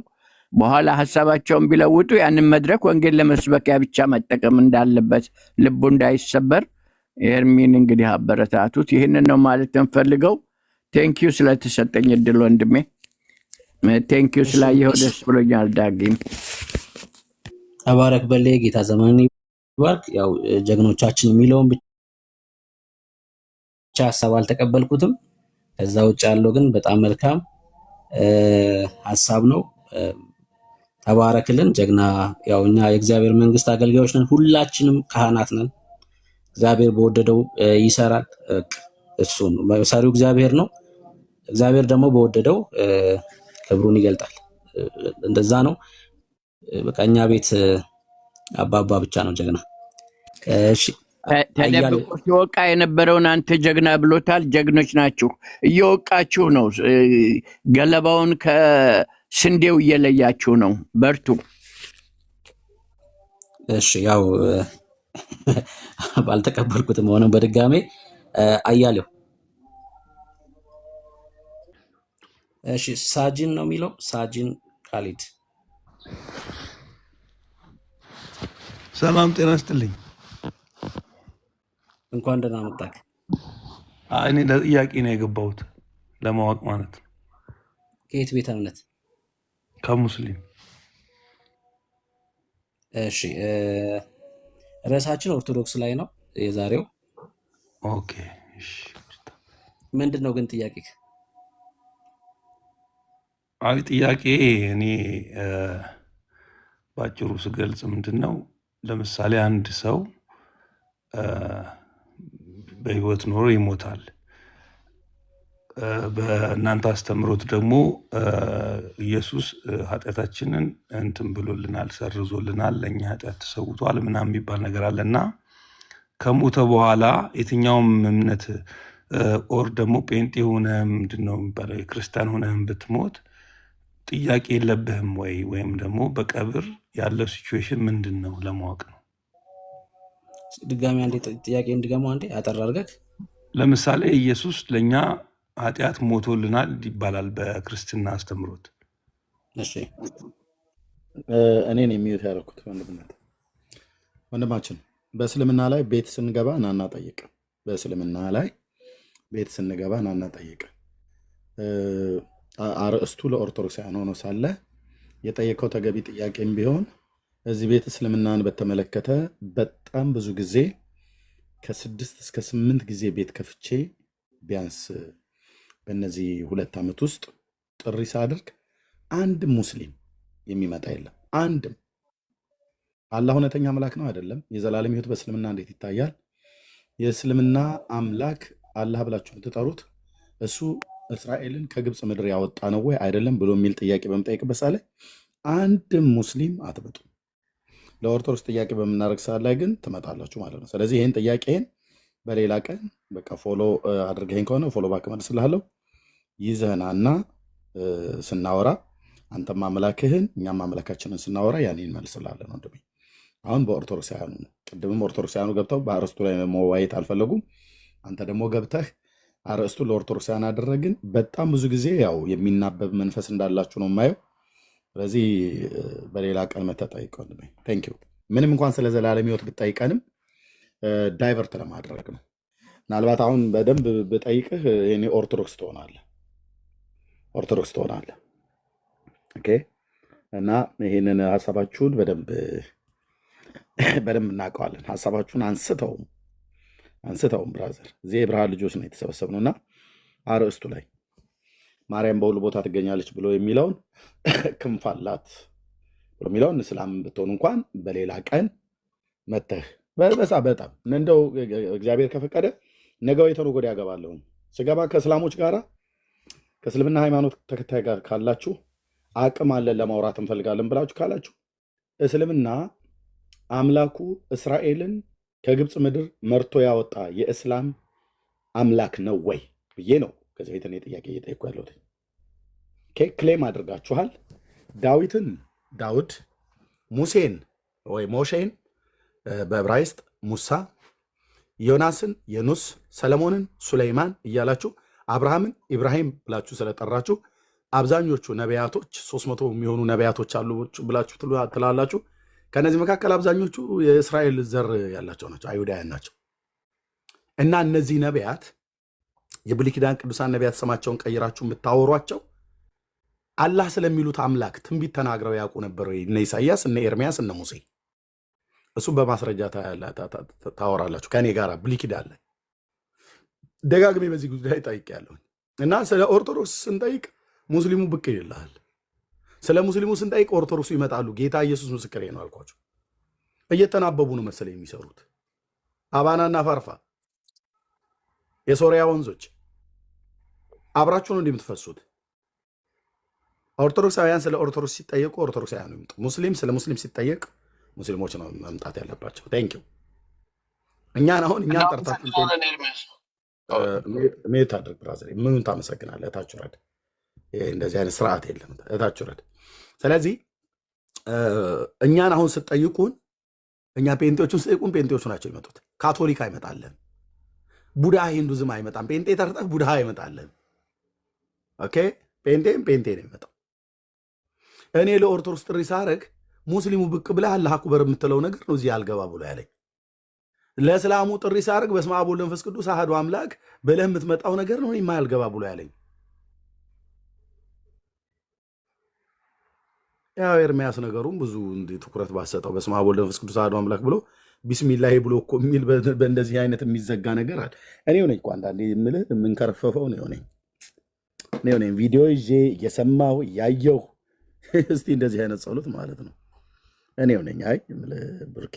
በኋላ ሀሳባቸውን ቢለውጡ ያንን መድረክ ወንጌል ለመስበኪያ ብቻ መጠቀም እንዳለበት ልቡ እንዳይሰበር ኤርሚን እንግዲህ አበረታቱት። ይህንን ነው ማለት እንፈልገው። ቴንኪዩ ስለተሰጠኝ እድል ወንድሜ። ቴንኪዩ ስላየኸው ደስ ብሎኛል። ዳጊም ተባረክ በሌ። ጌታ ዘመንን ይባርክ። ያው ጀግኖቻችን የሚለውን ብቻ ሀሳብ አልተቀበልኩትም። ከዛ ውጭ ያለው ግን በጣም መልካም ሀሳብ ነው። ተባረክልን ጀግና። ያው እኛ የእግዚአብሔር መንግስት አገልጋዮች ነን፣ ሁላችንም ካህናት ነን። እግዚአብሔር በወደደው ይሰራል። እሱ ነው ሰሪው፣ እግዚአብሔር ነው። እግዚአብሔር ደግሞ በወደደው ክብሩን ይገልጣል። እንደዛ ነው። በቃ እኛ ቤት አባባ ብቻ ነው ጀግና። እሺ ተደብቆ ሲወቃ የነበረውን አንተ ጀግና ብሎታል። ጀግኖች ናችሁ፣ እየወቃችሁ ነው። ገለባውን ከስንዴው እየለያችሁ ነው። በርቱ። እሺ ያው ባልተቀበልኩትም ሆነ በድጋሜ አያሌው እሺ ሳጂን ነው የሚለው ሳጂን ካሊድ ሰላም ጤና ይስጥልኝ። እንኳን ደህና መጣህ። እኔ ለጥያቄ ነው የገባሁት ለማወቅ ማለት ነው። ከየት ቤተ እምነት? ከሙስሊም። እሺ ርዕሳችን ኦርቶዶክስ ላይ ነው የዛሬው። ኦኬ እሺ። ምንድን ነው ግን ጥያቄ? አይ ጥያቄ እኔ ባጭሩ ስገልጽ ምንድን ነው፣ ለምሳሌ አንድ ሰው በህይወት ኖሮ ይሞታል። በእናንተ አስተምሮት ደግሞ ኢየሱስ ኃጢአታችንን እንትን ብሎልናል፣ ሰርዞልናል፣ ለእኛ ኃጢአት ተሰውቷል ምናምን የሚባል ነገር አለና ከሞተ በኋላ የትኛውም እምነት ኦር ደግሞ ጴንጤ ሆነ ምንድን ነው የሚባለው የክርስቲያን ሆነህም ብትሞት ጥያቄ የለብህም ወይ? ወይም ደግሞ በቀብር ያለው ሲቹዌሽን ምንድን ነው ለማወቅ ነው። ድጋሚ አንዴ ጥያቄ እንድገማው አንዴ አጠር አድርገህ። ለምሳሌ ኢየሱስ ለእኛ ኃጢአት ሞቶልናል ይባላል በክርስትና አስተምሮት። እሺ እኔን የሚዩት ያደረኩት ወንድማችን በእስልምና ላይ ቤት ስንገባ ናና ጠይቅ። በእስልምና ላይ ቤት ስንገባ ናና ጠይቅ። አርእስቱ ለኦርቶዶክሳውያን ሆኖ ሳለ የጠየቀው ተገቢ ጥያቄም ቢሆን እዚህ ቤት እስልምናን በተመለከተ በጣም ብዙ ጊዜ ከ6 እስከ 8 ጊዜ ቤት ከፍቼ ቢያንስ በእነዚህ 2 ዓመት ውስጥ ጥሪ ሳድርግ አንድም ሙስሊም የሚመጣ የለም። አንድም አላህ እውነተኛ አምላክ ነው አይደለም? የዘላለም ሕይወት በእስልምና እንዴት ይታያል? የእስልምና አምላክ አላህ ብላችሁ የምትጠሩት እሱ እስራኤልን ከግብፅ ምድር ያወጣ ነው ወይ አይደለም ብሎ የሚል ጥያቄ በምጠይቅበት ሰዓት ላይ አንድም ሙስሊም አትመጡ። ለኦርቶዶክስ ጥያቄ በምናደርግ ሰዓት ላይ ግን ትመጣላችሁ ማለት ነው። ስለዚህ ይህን ጥያቄን በሌላ ቀን በቃ ፎሎ አድርገኝ ከሆነ ፎሎ ባክ መልስልሃለሁ። ይዘህናና ስናወራ አንተም አምላክህን እኛም አምላካችንን ስናወራ ያን እንመልስልሃለን ወንድሜ። አሁን በኦርቶዶክሳውያኑ ነው። ቅድምም ኦርቶዶክሳውያኑ ገብተው በአርዕስቱ ላይ መወያየት አልፈለጉም። አንተ ደግሞ ገብተህ አርዕስቱ ለኦርቶዶክሳውያን አደረግን። በጣም ብዙ ጊዜ ያው የሚናበብ መንፈስ እንዳላችሁ ነው የማየው። ስለዚህ በሌላ ቀን መተጠይቅ ወንድሜ። ቴንኪው። ምንም እንኳን ስለ ዘላለም ሕይወት ብጠይቀንም ዳይቨርት ለማድረግ ነው። ምናልባት አሁን በደንብ ብጠይቅህ እኔ ኦርቶዶክስ ትሆናለህ። ኦኬ። እና ይህንን ሀሳባችሁን በደንብ እናውቀዋለን። ሀሳባችሁን አንስተውም ብራዘር፣ እዚህ የብርሃን ልጆች ነው የተሰበሰብነው እና አርዕስቱ ላይ ማርያም በሁሉ ቦታ ትገኛለች ብሎ የሚለውን ክንፍ አላት ብሎ የሚለውን እስላም ብትሆን እንኳን በሌላ ቀን መተህ በጣም እንደው እግዚአብሔር ከፈቀደ ነገ ወይ ተነገ ወዲያ እገባለሁ። ስገባ ከእስላሞች ጋራ ከእስልምና ሃይማኖት ተከታይ ጋር ካላችሁ አቅም አለን ለማውራት እንፈልጋለን ብላችሁ ካላችሁ እስልምና አምላኩ እስራኤልን ከግብፅ ምድር መርቶ ያወጣ የእስላም አምላክ ነው ወይ ብዬ ነው ከዚህ ቤት እኔ ጥያቄ እየጠየኩ ያለሁት። ክሌም አድርጋችኋል። ዳዊት፣ ሙሴን ወይ ሞሼን በዕብራይስጥ ሙሳ፣ ዮናስን የኑስ፣ ሰለሞንን ሱለይማን እያላችሁ አብርሃምን ኢብራሂም ብላችሁ ስለጠራችሁ አብዛኞቹ ነቢያቶች 300 የሚሆኑ ነቢያቶች አሉ ብላችሁ ትላላችሁ። ከነዚህ መካከል አብዛኞቹ የእስራኤል ዘር ያላቸው ናቸው፣ አይሁዳውያን ናቸው። እና እነዚህ ነቢያት የብሉይ ኪዳን ቅዱሳን ነቢያት ስማቸውን ቀይራችሁ የምታወሯቸው አላህ ስለሚሉት አምላክ ትንቢት ተናግረው ያውቁ ነበር ወይ? እነ ኢሳያስ፣ እነ ኤርሚያስ፣ እነ ሙሴ። እሱም በማስረጃ ታወራላችሁ ከኔ ጋር ብሉይ ኪዳን ላይ ደጋግሜ በዚህ ጉዳይ ጠይቄያለሁ። እና ስለ ኦርቶዶክስ ስንጠይቅ ሙስሊሙ ብቅ ይልሃል። ስለ ሙስሊሙ ስንጠይቅ ኦርቶዶክሱ ይመጣሉ። ጌታ ኢየሱስ ምስክሬ ነው አልኳቸው። እየተናበቡ ነው መሰለኝ የሚሰሩት። አባናና ፋርፋ የሶሪያ ወንዞች አብራችሁ ነው እንደምትፈሱት። ኦርቶዶክሳውያን ስለ ኦርቶዶክስ ሲጠየቁ ኦርቶዶክሳውያን ነው። ሙስሊም ስለ ሙስሊም ሲጠየቅ ሙስሊሞች ነው መምጣት ያለባቸው። ቴንክ ዩ። እኛን አሁን እኛን ጠርታችሁ ሜት አድርግ ብራዘር፣ ምኑን ታመሰግናለህ? እታች ውረድ። እንደዚህ አይነት ስርዓት የለም። እታች ውረድ። ስለዚህ እኛን አሁን ስትጠይቁን እኛ ፔንቴዎቹን ስጠይቁን ፔንቴዎቹ ናቸው ይመጡት። ካቶሊክ አይመጣለን፣ ቡድሃ ሂንዱዝም አይመጣም። ፔንቴ ጠርጠህ ቡድሃ አይመጣለን። ኦኬ፣ ፔንቴም ፔንቴ ነው ይመጣው። እኔ ለኦርቶዶክስ ጥሪ ሳረግ ሙስሊሙ ብቅ ብለህ አላህ አክበር የምትለው ነገር ነው እዚህ አልገባ ብሎ ያለኝ። ለእስላሙ ጥሪ ሳረግ በስመ አብ ወወልድ ወመንፈስ ቅዱስ አሐዱ አምላክ ብለህ የምትመጣው ነገር ነው እኔማ አልገባ ብሎ ያለኝ። ያው ኤርሚያስ ነገሩም ብዙ ትኩረት ባሰጠው በስመ አብ ወወልድ ወመንፈስ ቅዱስ አሐዱ አምላክ ብሎ ቢስሚላሂ ብሎ እኮ የሚል በእንደዚህ አይነት የሚዘጋ ነገር አለ። እኔ ሆነኝ እኮ አንዳንዴ የምልህ የምንከረፈፈው ነው ሆነኝ ቪዲዮ ይዤ እየሰማሁ እያየሁ እስቲ እንደዚህ አይነት ጸሎት ማለት ነው እኔ ሆነኝ። አይ የምልህ ብርኬ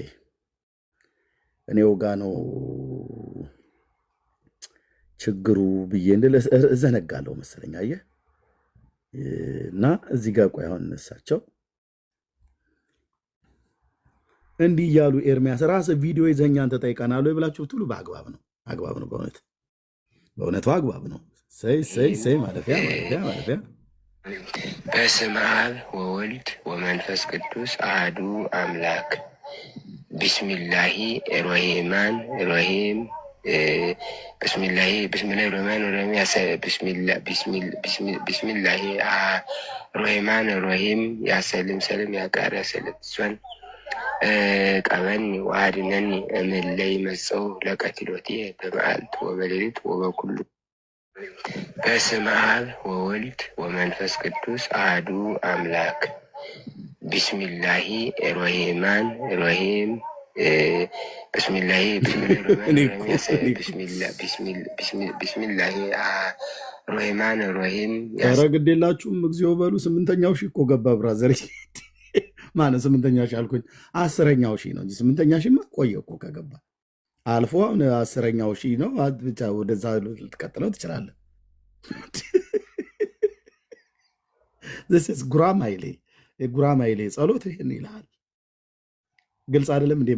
እኔው ጋ ነው ችግሩ ብዬ እንድል እዘነጋለሁ መሰለኝ። አየህ እና እዚህ ጋር ቆይ አሁን እነሳቸው እንዲህ እያሉ ኤርሚያስ ራስህ ቪዲዮ ይዘኛ አንተ ጠይቀናለሁ ብላችሁ ብትሉ በአግባብ ነው፣ አግባብ ነው። በእውነቱ አግባብ ነው። ሰይ ማለፊያ በስመ አብ ወወልድ ወመንፈስ ቅዱስ አሐዱ አምላክ ቢስሚላሂ ሮሂማን ሮሂም ቢስሚላሂ ሮሂማን ሮሂም ቢስሚላሂ ሮሂማን ሮሂም ያሰልም ሰልም ያቃር ያሰልም ሷን ቀበኒ ወአድነኒ እምለይ መጸው ለቀትሎቴ በመዓልት ወበሌሊት ወበኩሉ በስመ አብ ወወልድ ወመንፈስ ቅዱስ አሐዱ አምላክ ቢስሚላሂ ሮሂማን ሮሂም ቢስሚላሂ ሮሂማን ሮሂም። ኧረ ግድ የላችሁም እግዚኦ በሉ። 8ኛው ሺህ እኮ ገባ ብራዘር። ማለት 8ኛው ሺህ አልኩኝ፣ 10ኛው ሺህ ነው እንጂ 8ኛ ሺህማ ቆየ እኮ ከገባ አልፎ አሁን 10ኛው ሺህ ነው። ብቻ ወደዛ ልትቀጥለው ትችላለህ። ጉራማይሌ የጉራማይሌ ጸሎት ይህን ይልሃል። ግልጽ አይደለም እንዴ?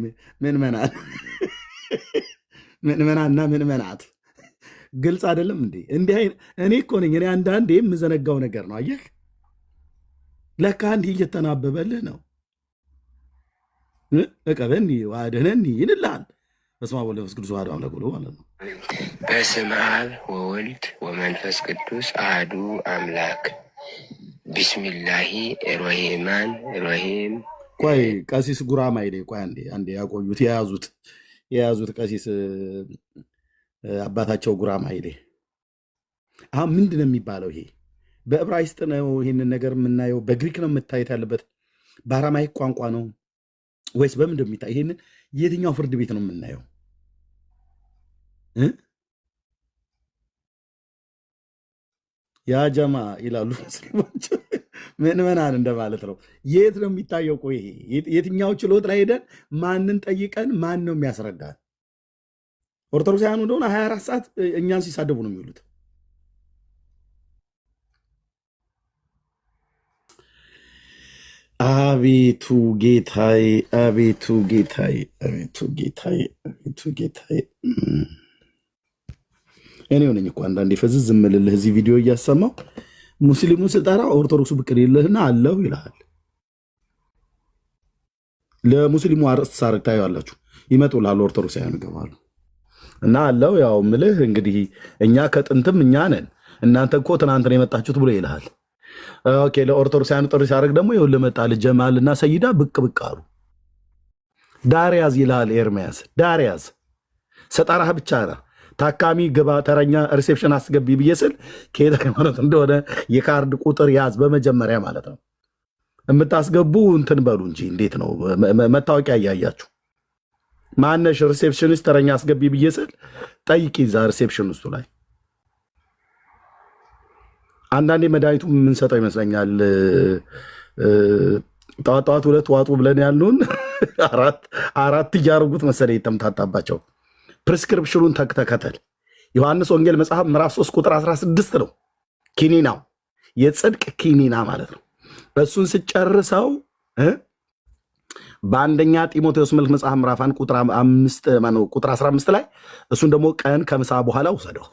ምንመናና ምንመናት ግልጽ አይደለም እንዴ? እንዲህ እኔ እኮ ነኝ እኔ አንዳንዴ የምዘነጋው ነገር ነው። አየህ ለካ እንዲህ እየተናበበልህ ነው። እቀበኒ ዋደነኒ ይልልሃል። በስመ አብ ወወልድ ወመንፈስ ቅዱስ አሐዱ አምላክ ብሎ ማለት ነው። በስመ አብ ወወልድ ወመንፈስ ቅዱስ አሐዱ አምላክ ቢስሚላሂ ሮሂማን ሮሂም። ቆይ ቀሲስ ጉራማይሌ ቆይ አንዴ ያቆዩት የያዙት ቀሲስ አባታቸው ጉራማይሌ አሁን ምንድን ነው የሚባለው? ይሄ በዕብራይስጥ ነው ይህንን ነገር የምናየው? በግሪክ ነው የምታየት ያለበት? በአራማይክ ቋንቋ ነው ወይስ በምንድን ነው የሚታይ? ይህንን የትኛው ፍርድ ቤት ነው የምናየው? ያጀማ ይላሉ ሙስሊሞች ምዕመናን እንደማለት ነው። የት ነው የሚታየው? ቆይ ይሄ የትኛው ችሎት ላይ ሄደን ማንን ጠይቀን ማን ነው የሚያስረዳን? ኦርቶዶክሳውያኑ እንደሆነ 24 ሰዓት እኛን ሲሳደቡ ነው የሚውሉት። አቤቱ ጌታዬ፣ አቤቱ ጌታዬ፣ አቤቱ ጌታዬ፣ አቤቱ ጌታዬ። እኔ ሆነኝ እኮ አንዳንዴ ፈዝዝ ዝምልልህ እዚህ ቪዲዮ እያሰማው ሙስሊሙን ስጠራ ኦርቶዶክሱ ብቅ ይልህና አለው ይልሃል። ለሙስሊሙ አርዕስት ሳርግ ታየዋላችሁ፣ ይመጡልሃል ኦርቶዶክሳውያን ይገባሉ እና አለው ያው ምልህ እንግዲህ እኛ ከጥንትም እኛ ነን እናንተ እኮ ትናንት ነው የመጣችሁት ብሎ ይልሃል። ኦኬ ለኦርቶዶክሳውያን ጥሪ ሳርግ ደግሞ ይኸውልህ መጣል ጀማል እና ሰይዳ ብቅ ብቅ አሉ። ዳርያዝ ይልሃል ኤርሚያስ፣ ዳርያዝ ሰጠራህ ብቻ ና ታካሚ ግባ ተረኛ ሪሴፕሽን አስገቢ ብዬ ስል ከየት ሃይማኖት እንደሆነ የካርድ ቁጥር ያዝ በመጀመሪያ ማለት ነው። የምታስገቡ እንትን በሉ እንጂ እንዴት ነው መታወቂያ እያያችሁ ማነሽ ሪሴፕሽኒስት ተረኛ አስገቢ ብዬ ስል ጠይቂ እዛ ሪሴፕሽን ውስጡ ላይ አንዳንዴ መድኃኒቱ የምንሰጠው ይመስለኛል። ጠዋት 2 ዋጡ ብለን ያሉን አራት እያደረጉት መሰለኝ የተምታታባቸው። ፕሪስክሪፕሽኑን ተከተል። ዮሐንስ ወንጌል መጽሐፍ ምዕራፍ 3 ቁጥር 16 ነው ኪኒናው የጽድቅ ኪኒና ማለት ነው። እሱን ስጨርሰው በአንደኛ ጢሞቴዎስ መልክ መጽሐፍ ምዕራፍ 1 ቁጥር 15 ላይ እሱን ደግሞ ቀን ከምሳ በኋላ ውሰደው።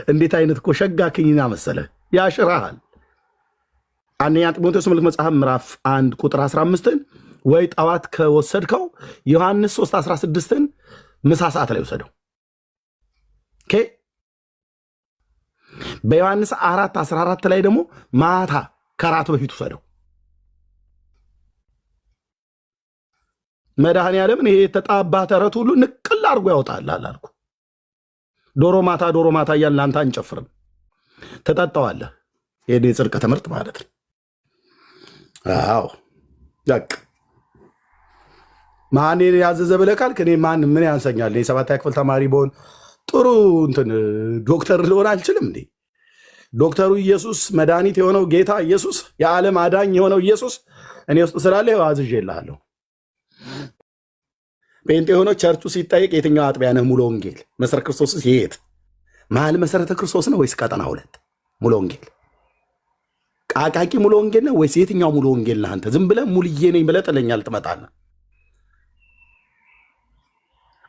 እንዴት አይነት እኮ ሸጋ ኪኒና መሰለ፣ ያሽራሃል። አንደኛ ጢሞቴዎስ መልክ መጽሐፍ ምዕራፍ 1 ቁጥር 15ን ወይ ጠዋት ከወሰድከው ዮሐንስ 3:16ን ምሳ ሰዓት ላይ ውሰደው። ኦኬ። በዮሐንስ 4:14 ላይ ደግሞ ማታ ከራት በፊት ውሰደው። መድኃኔዓለምን ይሄ የተጣባ ተረት ሁሉ ንቅል አድርጎ ያወጣል አላልኩ? ዶሮ ማታ እያልን ለአንተ አንጨፍርም፣ ትጠጣዋለህ። ይሄ የጽድቅ ትምህርት ማለት ነው። አዎ ያቅ ማን ያዘዘ ብለህ ካልክ እኔ ምን ያንሰኛል? የሰባተኛ ክፍል ተማሪ በሆን ጥሩ ዶክተር ልሆን አልችልም እንዴ? ዶክተሩ ኢየሱስ መድኃኒት የሆነው ጌታ ኢየሱስ የዓለም አዳኝ የሆነው ኢየሱስ እኔ ውስጥ ስላለ አዝዤልሃለሁ። ጴንጤ የሆነው ቸርቹ ሲጠይቅ የትኛው አጥቢያ ነህ? ሙሉ ወንጌል መሰረተ ክርስቶስ የት መሀል መሰረተ ክርስቶስ ነው ወይስ ቀጠና 2 ሙሉ ወንጌል? ቃቃቂ ሙሉ ወንጌል ነው ወይስ የትኛው ሙሉ ወንጌል ነህ አንተ? ዝም ብለህ ሙልዬ ነኝ ብለህ ጥለኛል ትመጣለህ።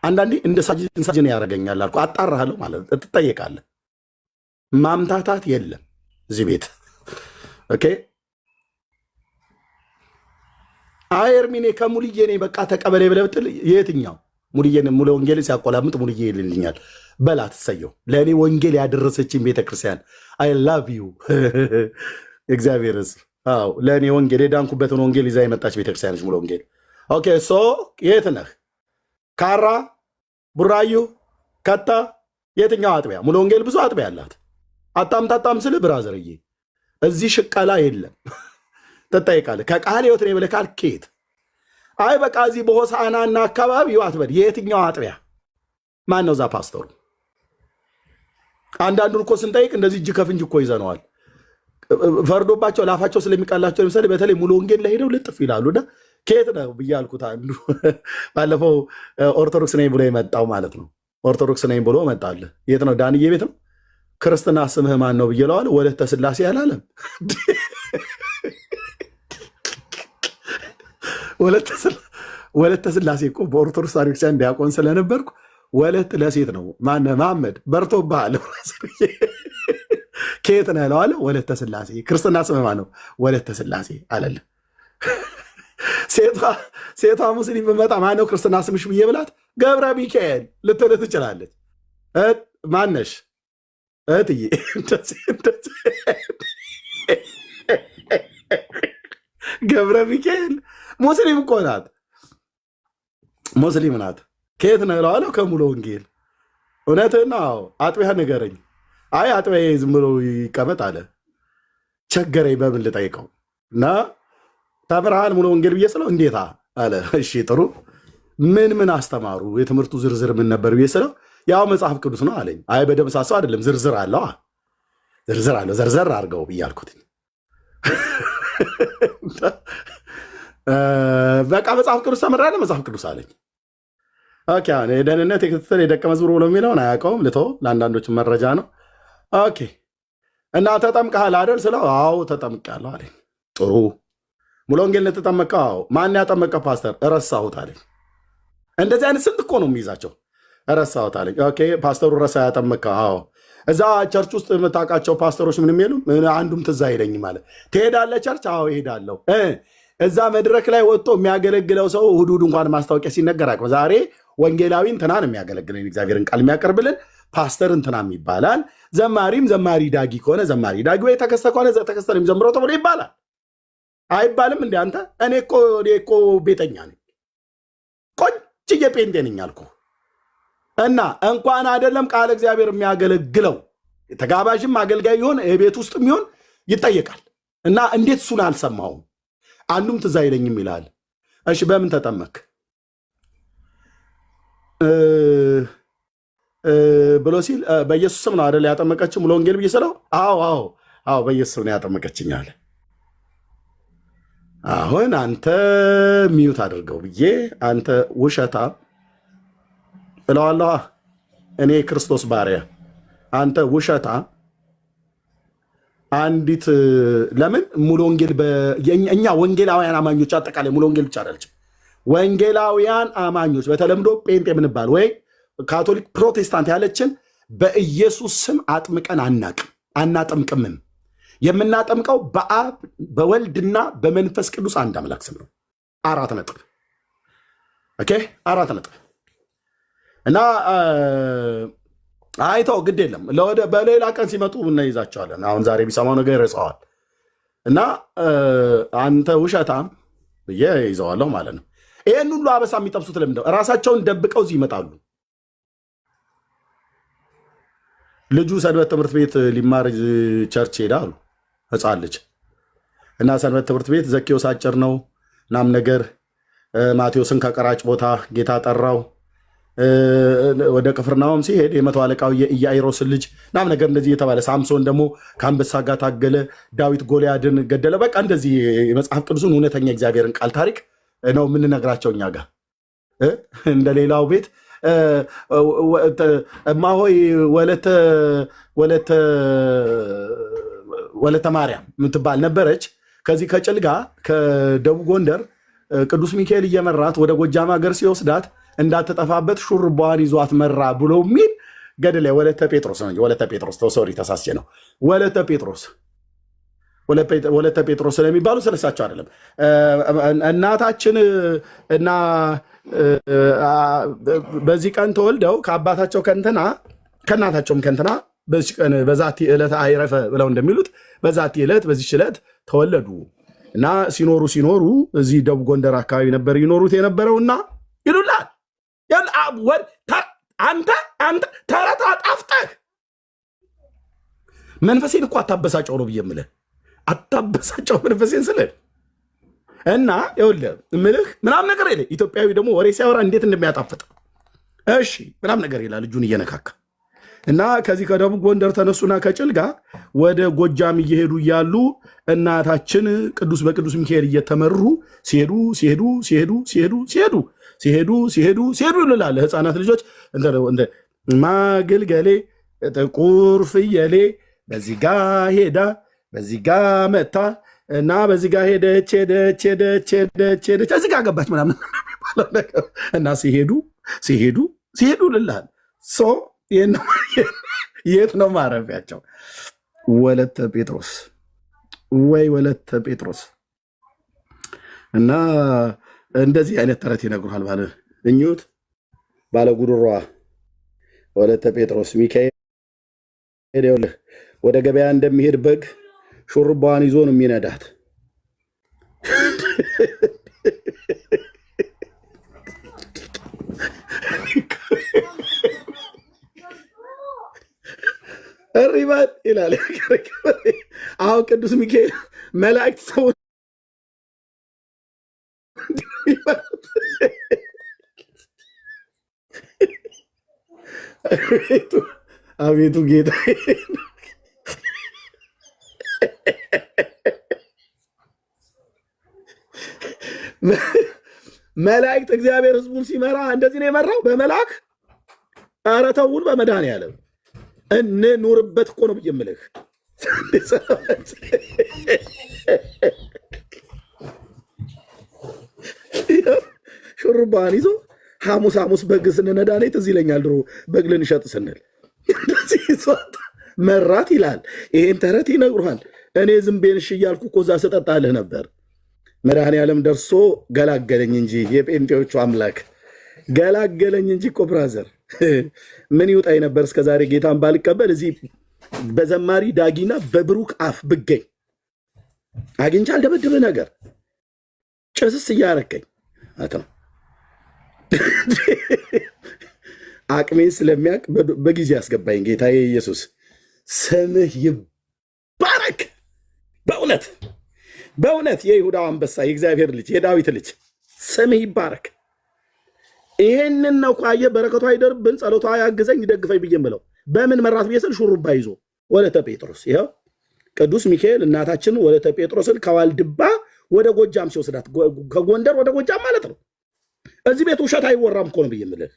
አንዳንዴ እንደ ሳጅን ያደርገኛል አልኩ። አጣራሃለሁ ማለት ትጠየቃለህ። ማምታታት የለም እዚህ ቤት። ኦኬ። አይ ኤርሚኔ ከሙልዬ ነኝ በቃ ተቀበሌ ብለህ ብትል የትኛው ሙልዬ ሙሉ ወንጌል ሲያቆላምጥ ሙልዬ ይልልኛል በላት። ትሰየው ለእኔ ወንጌል ያደረሰችኝ ቤተክርስቲያን አይ ላቭ ዩ እግዚአብሔር ሕዝብ። አዎ ለእኔ ወንጌል የዳንኩበትን ወንጌል ይዛ የመጣች ቤተክርስቲያኖች ሙሉ ወንጌል። ኦኬ ሶ የት ነህ? ካራ፣ ቡራዩ፣ ከታ የትኛው አጥቢያ? ሙሉ ወንጌል ብዙ አጥቢያ አላት። አጣም ስል ብራዘርዬ እዚህ ሽቀላ የለም። ትጠይቃለህ። ከቃል ሕይወት ነው ብለህ ካልክ ከየት? አይ በቃ እዚህ በሆሳዕናና አካባቢው አትበል። የትኛው አጥቢያ? ማን ነው እዛ ፓስተሩ? አንዳንዱን እኮ ስንጠይቅ እንደዚህ እጅ ከፍንጅ እኮ ይዘነዋል። ፈርዶባቸው ላፋቸው ስለሚቀላቸው ለምሳሌ በተለይ ሙሉ ወንጌል ላይ ሄደው ልጥፍ ይላሉና ከየት ነው ብዬ አልኩት። አንዱ ባለፈው ኦርቶዶክስ ነኝ ብሎ የመጣው ማለት ነው። ኦርቶዶክስ ነኝ ብሎ መጣለ። የት ነው? ዳንዬ ቤት ነው። ክርስትና ስምህ ማን ነው ብዬ ለዋል። ወለተ ስላሴ አላለም። ወለተ ስላሴ እኮ በኦርቶዶክስ ቤተክርስቲያን ዲያቆን ስለነበርኩ ወለት ለሴት ነው። ማነ መሐመድ በርቶብሃል። ከየት ነህ እለዋለ። ወለተ ስላሴ። ክርስትና ስምህ ማን ነው? ወለተ ስላሴ አለለ። ሴቷ ሙስሊም ብመጣ ማነው ክርስትና ስምሽ ብዬ ብላት ገብረ ሚካኤል ልትል ትችላለች። ማነሽ እህትዬ? ገብረ ሚካኤል ሙስሊም እኮ ናት፣ ሙስሊም ናት። ከየት ነው እለዋለሁ። ከሙሉ ወንጌል። እውነትህን ነው። አጥቢያ ንገረኝ። አይ አጥቢያ ዝም ብሎ ይቀመጥ አለ። ቸገረኝ በምን ልጠይቀው እና ተምርሃል ሙሉ ወንጌል ብዬ ስለው እንዴታ አለ። እሺ ጥሩ ምን አስተማሩ? የትምህርቱ ዝርዝር ምን ነበር ብዬ ስለው ያው መጽሐፍ ቅዱስ ነው አለኝ። አይ በደምሳሳው አይደለም ዝርዝር አለው፣ ዝርዝር አለው፣ ዘርዘር አድርገው ብዬ አልኩት። በቃ መጽሐፍ ቅዱስ ተምራለህ? መጽሐፍ ቅዱስ አለኝ። ኦኬ የደህንነት የክትትል የደቀ መዝሙር ብሎ የሚለውን አያውቀውም። ልተው፣ ለአንዳንዶች መረጃ ነው። ኦኬ እና ተጠምቀሃል አይደል ስለው አዎ ተጠምቄያለሁ አለኝ። ጥሩ ሙሉ ወንጌል ተጠመቀው? አዎ። ማን ያጠመቀ ፓስተር? እረሳሁት አለኝ። እንደዚህ አይነት ስንት እኮ ነው የሚይዛቸው። እረሳሁት አለኝ። ኦኬ ፓስተሩ ረሳ ያጠመቀ? አዎ። እዛ ቸርች ውስጥ የምታውቃቸው ፓስተሮች ምንም የሉም? አንዱም ትዝ አይለኝም ማለት። ትሄዳለህ ቸርች? አዎ እሄዳለሁ። እዛ መድረክ ላይ ወጥቶ የሚያገለግለው ሰው እሑድ እንኳን ማስታወቂያ ሲነገር አቅም ዛሬ ወንጌላዊ እንትናን የሚያገለግለን እግዚአብሔርን ቃል የሚያቀርብልን ፓስተር እንትናም ይባላል። ዘማሪም ዘማሪ ዳጊ ከሆነ ዘማሪ ዳጊ፣ ወይ ተከስተ ከሆነ ተከስተ የሚዘምረው ተብሎ ይባላል። አይባልም እንደ አንተ? እኔ እኮ ቤተኛ ነኝ፣ ቆንጅዬ ጴንጤ ነኝ አልኩህ። እና እንኳን አይደለም ቃል እግዚአብሔር የሚያገለግለው ተጋባዥም አገልጋይ ይሆን ቤት ውስጥ የሚሆን ይጠየቃል። እና እንዴት እሱን አልሰማሁም? አንዱም ትዝ አይለኝም ይላል። እሺ በምን ተጠመክ ብሎ ሲል በኢየሱስ ስም ነው አይደል ያጠመቀችው ሙሉ ወንጌል ብዬ ስለው አዎ በኢየሱስ ስም ነው ያጠመቀችኝ አለ። አሁን አንተ ሚዩት አድርገው ብዬ አንተ ውሸታ እለዋለሁ። እኔ ክርስቶስ ባሪያ አንተ ውሸታ አንዲት ለምን ሙሉ ወንጌል እኛ ወንጌላውያን አማኞች አጠቃላይ ሙሉ ወንጌል ብቻ አይደለም ወንጌላውያን አማኞች በተለምዶ ጴንጤ የምንባል ወይ ካቶሊክ ፕሮቴስታንት ያለችን በኢየሱስ ስም አጥምቀን አናጠምቅምም። የምናጠምቀው በአብ በወልድና በመንፈስ ቅዱስ አንድ አምላክ ስም ነው። 4 ነጥብ። ኦኬ 4 ነጥብ። እና አይተው ግድ የለም በሌላ ቀን ሲመጡ እንይዛቸዋለን። አሁን ዛሬ ቢሰማው ነገር ይረሳዋል። እና አንተ ውሸታም ብዬ ይዘዋለሁ ማለት ነው። ይህን ሁሉ አበሳ የሚጠብሱት ለምንድን ነው? ራሳቸውን ደብቀው እዚህ ይመጣሉ። ልጁ ሰንበት ትምህርት ቤት ሊማር ቸርች ሄዳ አሉ ሕፃን ልጅ እና ሰንበት ትምህርት ቤት ዘኬዎስ አጭር ነው ናም ነገር ማቴዎስን ከቀራጭ ቦታ ጌታ ጠራው። ወደ ቅፍርናሆም ሲሄድ የመቶ አለቃው የኢያኢሮስን ልጅ ናም ነገር እንደዚህ የተባለ ሳምሶን ደግሞ ከአንበሳ ጋር ታገለ፣ ዳዊት ጎልያድን ገደለ። በቃ እንደዚህ የመጽሐፍ ቅዱስን እውነተኛ እግዚአብሔርን ቃል ታሪክ ነው የምንነግራቸው እኛ ጋር እንደሌላው ቤት እማሆይ ወለተ ማርያም የምትባል ነበረች። ከዚህ ከጭልጋ ከደቡብ ጎንደር ቅዱስ ሚካኤል እየመራት ወደ ጎጃም ሀገር ሲወስዳት እንዳትጠፋበት ሹርባዋን ይዟት መራ ብሎ የሚል ገድል ወለተ ጴጥሮስ ነው። ወለተ ጴጥሮስ ሶሪ ተሳስቼ ነው። ወለተ ጴጥሮስ ስለሚባሉ ስለሳቸው አይደለም። እናታችን እና በዚህ ቀን ተወልደው ከአባታቸው ከንትና ከእናታቸውም ከንትና በዛቲ ዕለት አይረፈ ብለው እንደሚሉት በዛቲ ዕለት በዚች ዕለት ተወለዱ እና ሲኖሩ እዚህ ደቡብ ጎንደር አካባቢ ነበር ይኖሩት የነበረውና ይሉላል። አንተ ተረት አጣፍጠህ መንፈሴን እኮ አታበሳጨው ነው ብዬ የምልህ። አታበሳጨው መንፈሴን ስልህ እና ይኸውልህ እምልህ ምናምን ነገር የለ። ኢትዮጵያዊ ደግሞ ወሬ ሲያወራ እንዴት እንደሚያጣፍጥ እሺ ምናምን ነገር ይላል እጁን እየነካካ እና ከዚህ ከደቡብ ጎንደር ተነሱና ከጭልጋ ወደ ጎጃም እየሄዱ እያሉ እናታችን በቅዱስ ሚካኤል እየተመሩ ሲሄዱ ይልላል። ህፃናት ልጆች ማግልገሌ ጥቁር ፍየሌ በዚህ ጋ ሄዳ በዚህ ጋ መታ እና በዚህ ጋ ሄደች እዚህ ጋ ገባች ምናምን እና ሲሄዱ ልልሃል። የት ነው ማረፊያቸው? ወለተ ጴጥሮስ እና እንደዚህ አይነት ተረት ይነግሩሃል። ባለ እኙት ባለ ጉድሯ ወለተ ጴጥሮስ ሚካኤል ወደ ገበያ እንደሚሄድ በግ ሹርባዋን ይዞ ነው የሚነዳት። እሪባት ይላል። አሁን ቅዱስ ሚካኤል መላእክት ሰው አቤቱ ጌታ መላእክት እግዚአብሔር ህዝቡን ሲመራ እንደዚህ ነው የመራው በመልአክ። ኧረ ተውን በመድኃኒዓለም እንኑርበት እኮ ነው ብዬ የምልህ። ሹሩባን ይዞ ሐሙስ በግ ስንነዳ እኔ ትዝ ይለኛል ድሮ በግ ልንሸጥ ስንል እንደዚህ ይዟት መራት ይላል። ይሄን ተረት ይነግሩሃል። እኔ ዝንቤን እሺ እያልኩ እኮ እዛ ስጠጣልህ ነበር። መድኃኒዓለም ደርሶ ገላገለኝ እንጂ የጴንጤዎቹ አምላክ ገላገለኝ እንጂ እኮ ብራዘር ምን ይውጣኝ ነበር እስከዛሬ ጌታን ባልቀበል እዚህ በዘማሪ ዳጊና በብሩክ አፍ ብገኝ አግኝቻ አልደበድብህ ነገር ጭስስ እያረከኝ ነው። አቅሜን ስለሚያውቅ በጊዜ ያስገባኝ ጌታ ኢየሱስ ስምህ ይባረክ። በእውነት የይሁዳው አንበሳ የእግዚአብሔር ልጅ የዳዊት ልጅ ስምህ ይባረክ። ይሄንን ነው ኳየ በረከቷ አይደርብን ጸሎቷ ያግዘኝ ይደግፈኝ ብዬ የምለው በምን መራት ብዬ ስል ሹሩባ ይዞ ወለተ ጴጥሮስ ይኸው ቅዱስ ሚካኤል እናታችን ወለተ ጴጥሮስን ከዋልድባ ወደ ጎጃም ሲወስዳት ከጎንደር ወደ ጎጃም ማለት ነው። እዚህ ቤት ውሸት አይወራም እኮ ነው ብዬ የምልህ።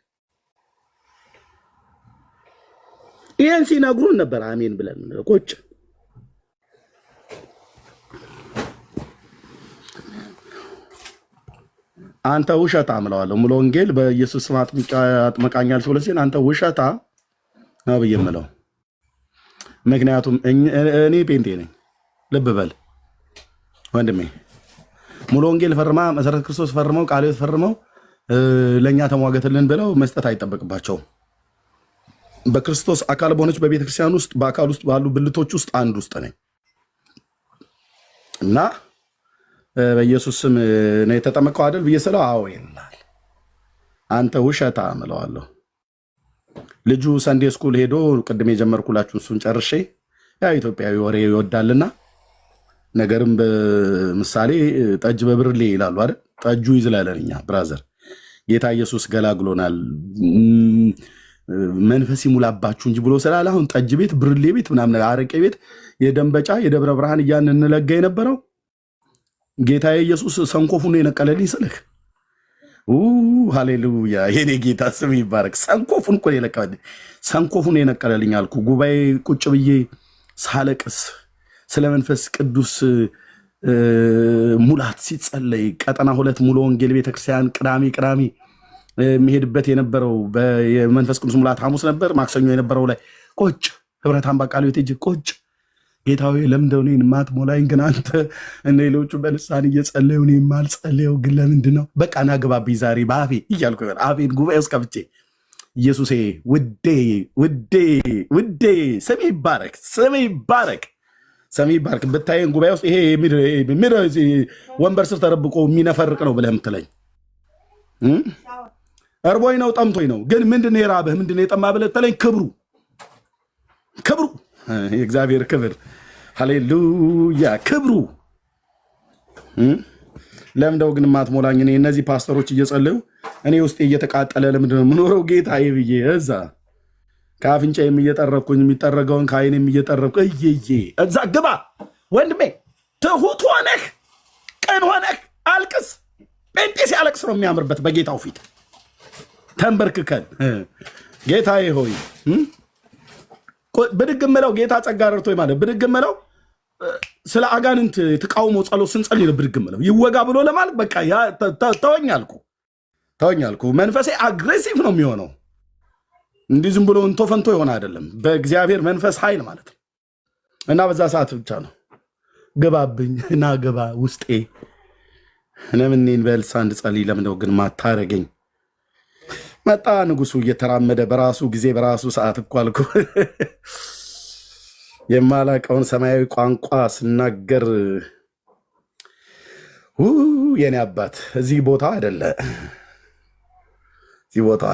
ይሄን ሲነግሩን ነበር አሜን ብለን ቁጭ አንተ ውሸታ አምለዋለሁ ሙሉ ወንጌል በኢየሱስ ስም አጥምቃኛል ሲል አንተ ውሸታ ነው ብየምለው ምክንያቱም እኔ ጴንጤ ነኝ ልብ በል ወንድሜ ሙሉ ወንጌል ፈርማ መሰረት ክርስቶስ ፈርመው ቃልዮት ፈርመው ለኛ ተሟገተልን ብለው መስጠት አይጠበቅባቸው በክርስቶስ አካል በሆነች በቤተ ክርስቲያን ውስጥ በአካል ውስጥ ባሉ ብልቶች ውስጥ አንድ ውስጥ ነኝ እና በኢየሱስ ስም ነው የተጠመቀው አይደል ብየሰለው አዎ ይላል አንተ ውሸታ አምለዋለሁ ልጁ ሰንዴ ስኩል ሄዶ ቅድም የጀመርኩላችሁ እሱን ጨርሼ ያ ኢትዮጵያዊ ወሬ ይወዳልና ነገርም በምሳሌ ጠጅ በብርሌ ይላሉ አይደል ጠጁ ይዝላለኛ ብራዘር ጌታ ኢየሱስ ገላግሎናል መንፈስ ይሙላባችሁ እንጂ ብሎ ስላለ አሁን ጠጅ ቤት ብርሌ ቤት ምናምን አረቄ ቤት የደንበጫ የደብረ ብርሃን ያን እንለጋ የነበረው ጌታ ኢየሱስ ሰንኮፉን የነቀለልኝ ስልህ ሃሌሉያ የኔ ጌታ ስም ይባረክ ሰንኮፉን እኮ የነቀለልኝ ሰንኮፉን የነቀለልኝ አልኩ ጉባኤ ቁጭ ብዬ ሳለቅስ ስለ መንፈስ ቅዱስ ሙላት ሲጸለይ ቀጠና 2 ሙሉ ወንጌል ቤተክርስቲያን ቅዳሜ የሚሄድበት የነበረው በመንፈስ ቅዱስ ሙላት ሐሙስ ነበር ማክሰኞ የነበረው ላይ ቁጭ ህብረት አምባ ቃልዮት እጅ ቁጭ ጌታዬ ለምንድነው እኔን ማትሞላኝ ግን አንተ እነ ሌሎቹ በልሳን እየጸለዩ እኔ ማልጸለየው ግን ለምንድነው በቃ ናግባብኝ ዛሬ ባፌ እያልኩ ይላል አፌን ጉባኤ ውስጥ ከፍቼ ኢየሱሴ ውዴ ስሜ ይባረክ ብታየን ጉባኤ ውስጥ ይሄ ወንበር ስር ተረብቆ የሚነፈርቅ ነው ብለህ የምትለኝ እርቦኝ ነው ጠምቶኝ ነው ግን ምንድነው የራበህ ምንድነው የጠማ ብለህ ትለኝ ክብሩ የእግዚአብሔር ክብር ሃሌሉያ ክብሩ ለምንድነው ግን ማትሞላኝ እኔ እነዚህ ፓስተሮች እየጸለዩ እኔ ውስጥ እየተቃጠለ ለምንድነው ምኖረው ጌታዬ ብዬ እዛ ካፍንጫዬም እየጠረብኩኝ የሚጠረገውን ከዓይኔም እየጠረብኩ እዛ ግባ ወንድሜ ትሁት ሆነህ ቅን ሆነህ አልቅስ ጴንጤ ሲያለቅስ ነው የሚያምርበት በጌታው ፊት ተንበርክከን ጌታዬ ሆይ ብድግምለው ጌታ ጸጋ ረድቶኝ ማለት ብድግምለው ስለ አጋንንት ተቃውሞ ጸሎት ስንጸልይ ነው ብድግምለው ይወጋ ብሎ ለማለት በቃ ያ ተወኛልኩ መንፈሴ አግሬሲቭ ነው የሚሆነው እንዲህ ዝም ብሎ እንቶ ፈንቶ ይሆን አይደለም በእግዚአብሔር መንፈስ ኃይል ማለት ነው እና በዛ ሰዓት ብቻ ነው ገባብኝ እና ገባ ውስጤ ለምንኔን በልሳን ጸልይ ለምንድነው ግን ማታረገኝ መጣ ንጉሱ እየተራመደ በራሱ ጊዜ በራሱ ሰዓት እኮ አልኩ የማላቀውን ሰማያዊ ቋንቋ ስናገር የኔ አባት እዚህ ቦታ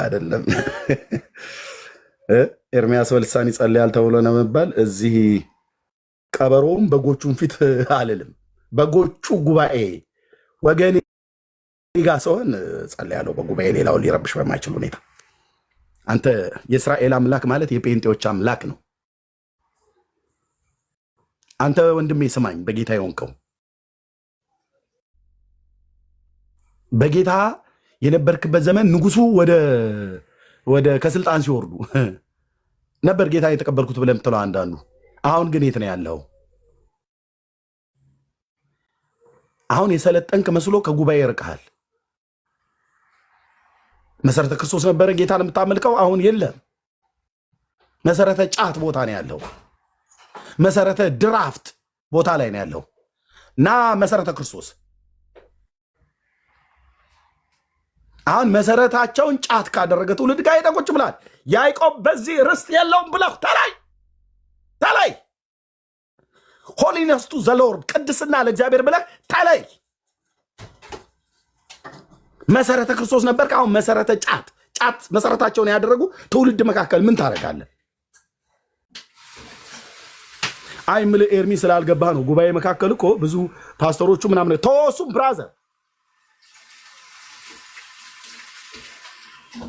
አይደለም ኤርሚያስ በልሳን ይጸልያል ተብሎ ነው መባል እዚህ ቀበሮም በጎቹን ፊት አልልም በጎቹ ጉባኤ ወገኔ ጋር ሰውን ጸልያለሁ በጉባኤ ሌላው ሊረብሽ በማይችል ሁኔታ አንተ የእስራኤል አምላክ ማለት የጴንጤዎች አምላክ ነው አንተ ወንድሜ ስማኝ በጌታ የሆንከው በጌታ የነበርክበት ዘመን ንጉሱ ወደ ከስልጣን ሲወርዱ ነበር ጌታ የተቀበልኩት ብለህ የምትለው አንዳንዱ አሁን ግን የት ነው ያለው አሁን የሰለጠንክ መስሎ ከጉባኤ ይርቀሃል መሰረተ ክርስቶስ ነበረ ጌታ ለምታመልከው አሁን የለም መሰረተ ጫት ቦታ ነው ያለው መሰረተ ድራፍት ቦታ ላይ ነው ያለው ና መሰረተ ክርስቶስ አሁን መሰረታቸውን ጫት ካደረገ ትውልድ ጋር ሄደቆች ብላል ያዕቆብ በዚህ ርስት የለውም ብለው ተላይ ሆሊነስ ቱ ዘ ሎርድ ቅድስና ለእግዚአብሔር ብለህ ተላይ መሰረተ ክርስቶስ ነበር አሁን መሰረተ ጫት መሰረታቸውን ያደረጉ ትውልድ መካከል ምን ታረጋለህ አይ ምል ኤርሚ ስላልገባ ነው ጉባኤ መካከል እኮ ብዙ ፓስተሮቹ ምናምን ተወሱም ብራዘር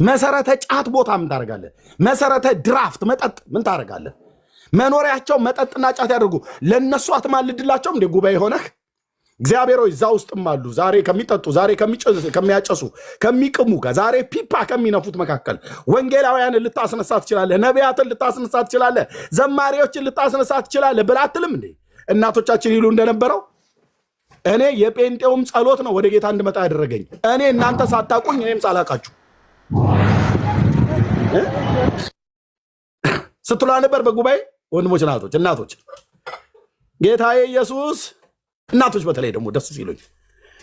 መሰረተ ጫት ቦታ ምን ታረጋለህ መሰረተ ድራፍት መጠጥ ምን ታረጋለህ መኖሪያቸው መጠጥና ጫት ያደርጉ ለነሱ አትማልድላቸውም እንደ ጉባኤ ሆነህ እግዚአብሔር ሆይ እዛ ውስጥም አሉ ዛሬ ከሚጠጡ ዛሬ ከሚያጨሱ ከሚቅሙ ዛሬ ፒፓ ከሚነፉት መካከል ወንጌላውያንን ልታስነሳ ትችላለህ፣ ነቢያትን ልታስነሳ ትችላለህ፣ ዘማሪዎችን ልታስነሳ ትችላለህ ብለህ አትልም እንዴ? እናቶቻችን ይሉ እንደነበረው እኔ የጴንጤውም ጸሎት ነው ወደ ጌታ እንድመጣ ያደረገኝ። እኔ እናንተ ሳታውቁኝ እኔም ሳላውቃችሁ ስትሉ ነበር በጉባኤ ወንድሞች፣ እናቶች ጌታዬ ኢየሱስ እናቶች በተለይ ደግሞ ደስ ሲሉኝ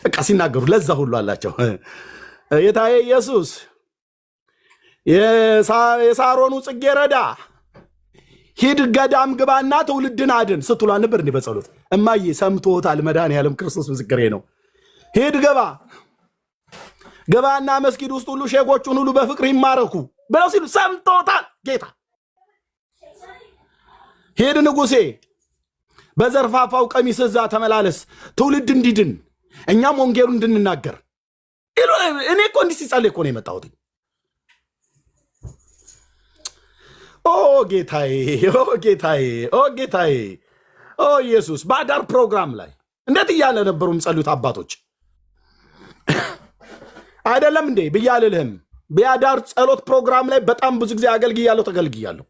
በቃ ሲናገሩ ለዛ ሁሉ አላቸው። ጌታዬ ኢየሱስ የሳሮኑ ጽጌረዳ ሂድ ገዳም ግባና ትውልድን አድን ስትሉ ነበር እንዴ በጸሎት? እማዬ ሰምቶታል። መድኃኒዓለም ክርስቶስ ምስክሬ ነው። ሂድ ገባና መስጊድ ውስጥ ሁሉ ሼጎቹን ሁሉ በፍቅር ይማረኩ ብለው ሲሉ ሰምቶታል ጌታ። ሂድ ንጉሴ በዘርፋፋው ቀሚስ እዛ ተመላለስ ትውልድ እንዲድን እኛም ወንጌሉ እንድንናገር። እኔ እኮ እንዲህ ሲጸልይ እኮ ነው የመጣሁት። ኦ ጌታዬ ኦ ኢየሱስ። በአዳር ፕሮግራም ላይ እንዴት እያለ ነበሩ የሚጸልዩት አባቶች አይደለም እንዴ ብያልልህም። በአዳር ጸሎት ፕሮግራም ላይ በጣም ብዙ ጊዜ ተገልግያለሁ።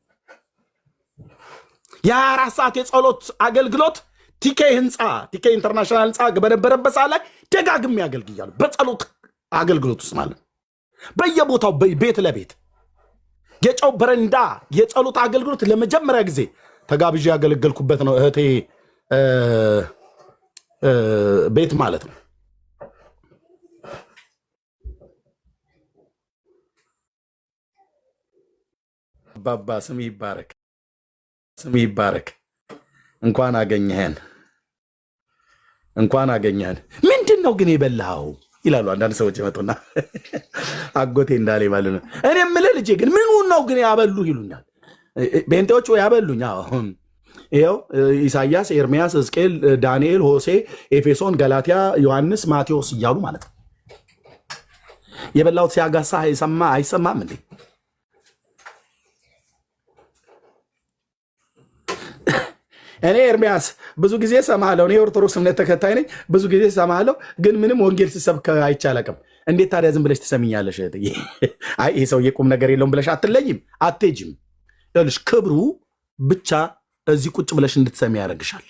የ24 ሰዓት የጸሎት አገልግሎት ቲኬ ኢንተርናሽናል ህንፃ በነበረበት ሰዓት ላይ ደጋግሜ አገልግያለሁ። በጸሎት አገልግሎት ውስጥ ማለት በየቦታው ቤት ለቤት የጨው በረንዳ የጸሎት አገልግሎት ለመጀመሪያ ጊዜ ተጋብዤ ያገለገልኩበት ነው። እህቴ ቤት ማለት ነው። ባባ ስም ይባረክ። እንኳን አገኘህን። ምንድን ነው ግን የበላኸው ይላሉ አንዳንድ ሰዎች ይመጡና አጎቴ እንዳለ ማለት ነው። እኔ የምልህ ልጄ ግን ምኑን ነው ግን ያበሉ ይሉኛል ቤንቴዎች። ወይ ያበሉኝ ይኸው ኢሳያስ፣ ኤርሚያስ፣ ሕዝቅኤል፣ ዳንኤል፣ ሆሴ፣ ኤፌሶን፣ ገላትያ፣ ዮሐንስ፣ ማቴዎስ እያሉ ማለት ነው። የበላሁት ሲያጋሳ አይሰማም እንዴ? እኔ ኤርሚያስ ብዙ ጊዜ ሰማለሁ። እኔ ኦርቶዶክስ እምነት ተከታይ ነኝ። ብዙ ጊዜ ሰማለሁ፣ ግን ምንም ወንጌል ሲሰብክ አይቻለቅም። እንዴት ታዲያ ዝም ብለሽ ትሰሚኛለሽ? አይ ይሄ ሰውዬ ቁም ነገር የለውም ብለሽ አትለይም፣ አትሄጂም። ይኸውልሽ ክብሩ ብቻ እዚህ ቁጭ ብለሽ እንድትሰሚ ያደርግሻል።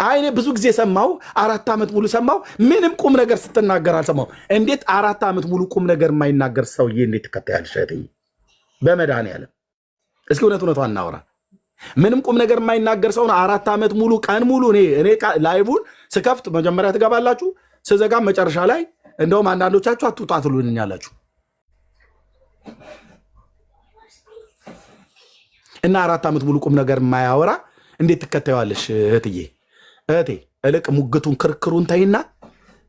አይ እኔ ብዙ ጊዜ ሰማው፣ 4 ዓመት ሙሉ ሰማው፣ ምንም ቁም ነገር ስትናገር አልሰማው። እንዴት 4 ዓመት ሙሉ ቁም ነገር የማይናገር ሰውዬ እንዴት ትከታያለሽ? በመድኃኒዓለም እስኪ እውነቱን እናውራ። ምንም ቁም ነገር የማይናገር ሰውን 4 ዓመት ሙሉ ቀን ሙሉ እኔ ላይቡን ስከፍት መጀመሪያ ትገባላችሁ፣ ስዘጋም መጨረሻ ላይ እንደውም አንዳንዶቻችሁ አትውጣ ትሉኛላችሁ። እና 4 ዓመት ሙሉ ቁም ነገር የማያወራ እንዴት ትከታዩዋለሽ? እህቴ እልቅ ሙግቱን ክርክሩን ተይና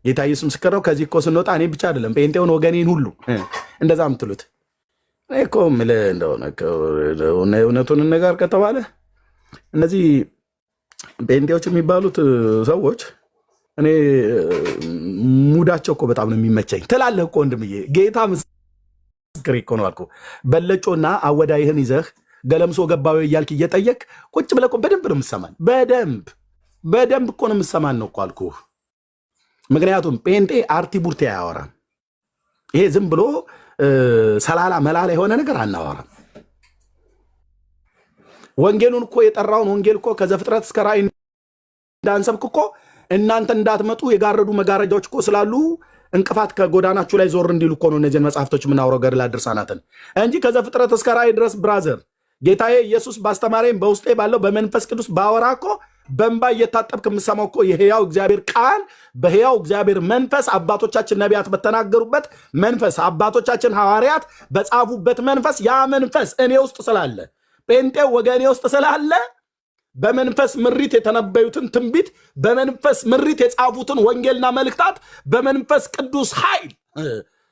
ጌታ ኢየሱስ ምስክር ነው። ከዚህ እኮ ስንወጣ እኔ ብቻ አይደለም ጴንጤውን ወገኔን ሁሉ እንደዛ ምትሉት እኮ የምልህ እንደሆነ እውነቱን ነገር ከተባለ እነዚህ ጴንጤዎች የሚባሉት ሰዎች እኔ ሙዳቸው እኮ በጣም ነው የሚመቸኝ ትላለህ እኮ ወንድምዬ። ጌታ ምስክር እኮ ነው አልኩህ። በለጮና አወዳይህን ይዘህ ገለምሶ ገባዊ እያልክ እየጠየቅ ቁጭ ብለህ እኮ በደንብ ነው የምሰማን። በደንብ እኮ ነው የምሰማን ነው እኮ አልኩህ። ምክንያቱም ጴንጤ አርቲ ቡርቴ አያወራም። ይሄ ዝም ብሎ ሰላላ መላላ የሆነ ነገር አናወራም። ወንጌሉን እኮ የጠራውን ወንጌል እኮ ከዘፍጥረት እስከ ራእይ እንዳንሰብክ እኮ እናንተ እንዳትመጡ የጋረዱ መጋረጃዎች እኮ ስላሉ እንቅፋት ከጎዳናችሁ ላይ ዞር እንዲሉ እኮ ነው እነዚህን መጽሐፍቶች የምናወራው ገድላት ድርሳናትን እንጂ ከዘፍጥረት እስከ ራእይ ድረስ ብራዘር ጌታዬ ኢየሱስ ባስተማረኝ በውስጤ ባለው በመንፈስ ቅዱስ ባወራ እኮ በእንባ እየታጠብክ የምሰማው እኮ የሕያው እግዚአብሔር ቃል በሕያው እግዚአብሔር መንፈስ አባቶቻችን ነቢያት በተናገሩበት መንፈስ አባቶቻችን ሐዋርያት በጻፉበት መንፈስ ያ መንፈስ እኔ ውስጥ ስላለ ጴንጤው ወገኔ ውስጥ ስላለ በመንፈስ ምሪት የተነበዩትን ትንቢት በመንፈስ ምሪት የጻፉትን ወንጌልና መልእክታት በመንፈስ ቅዱስ ኃይል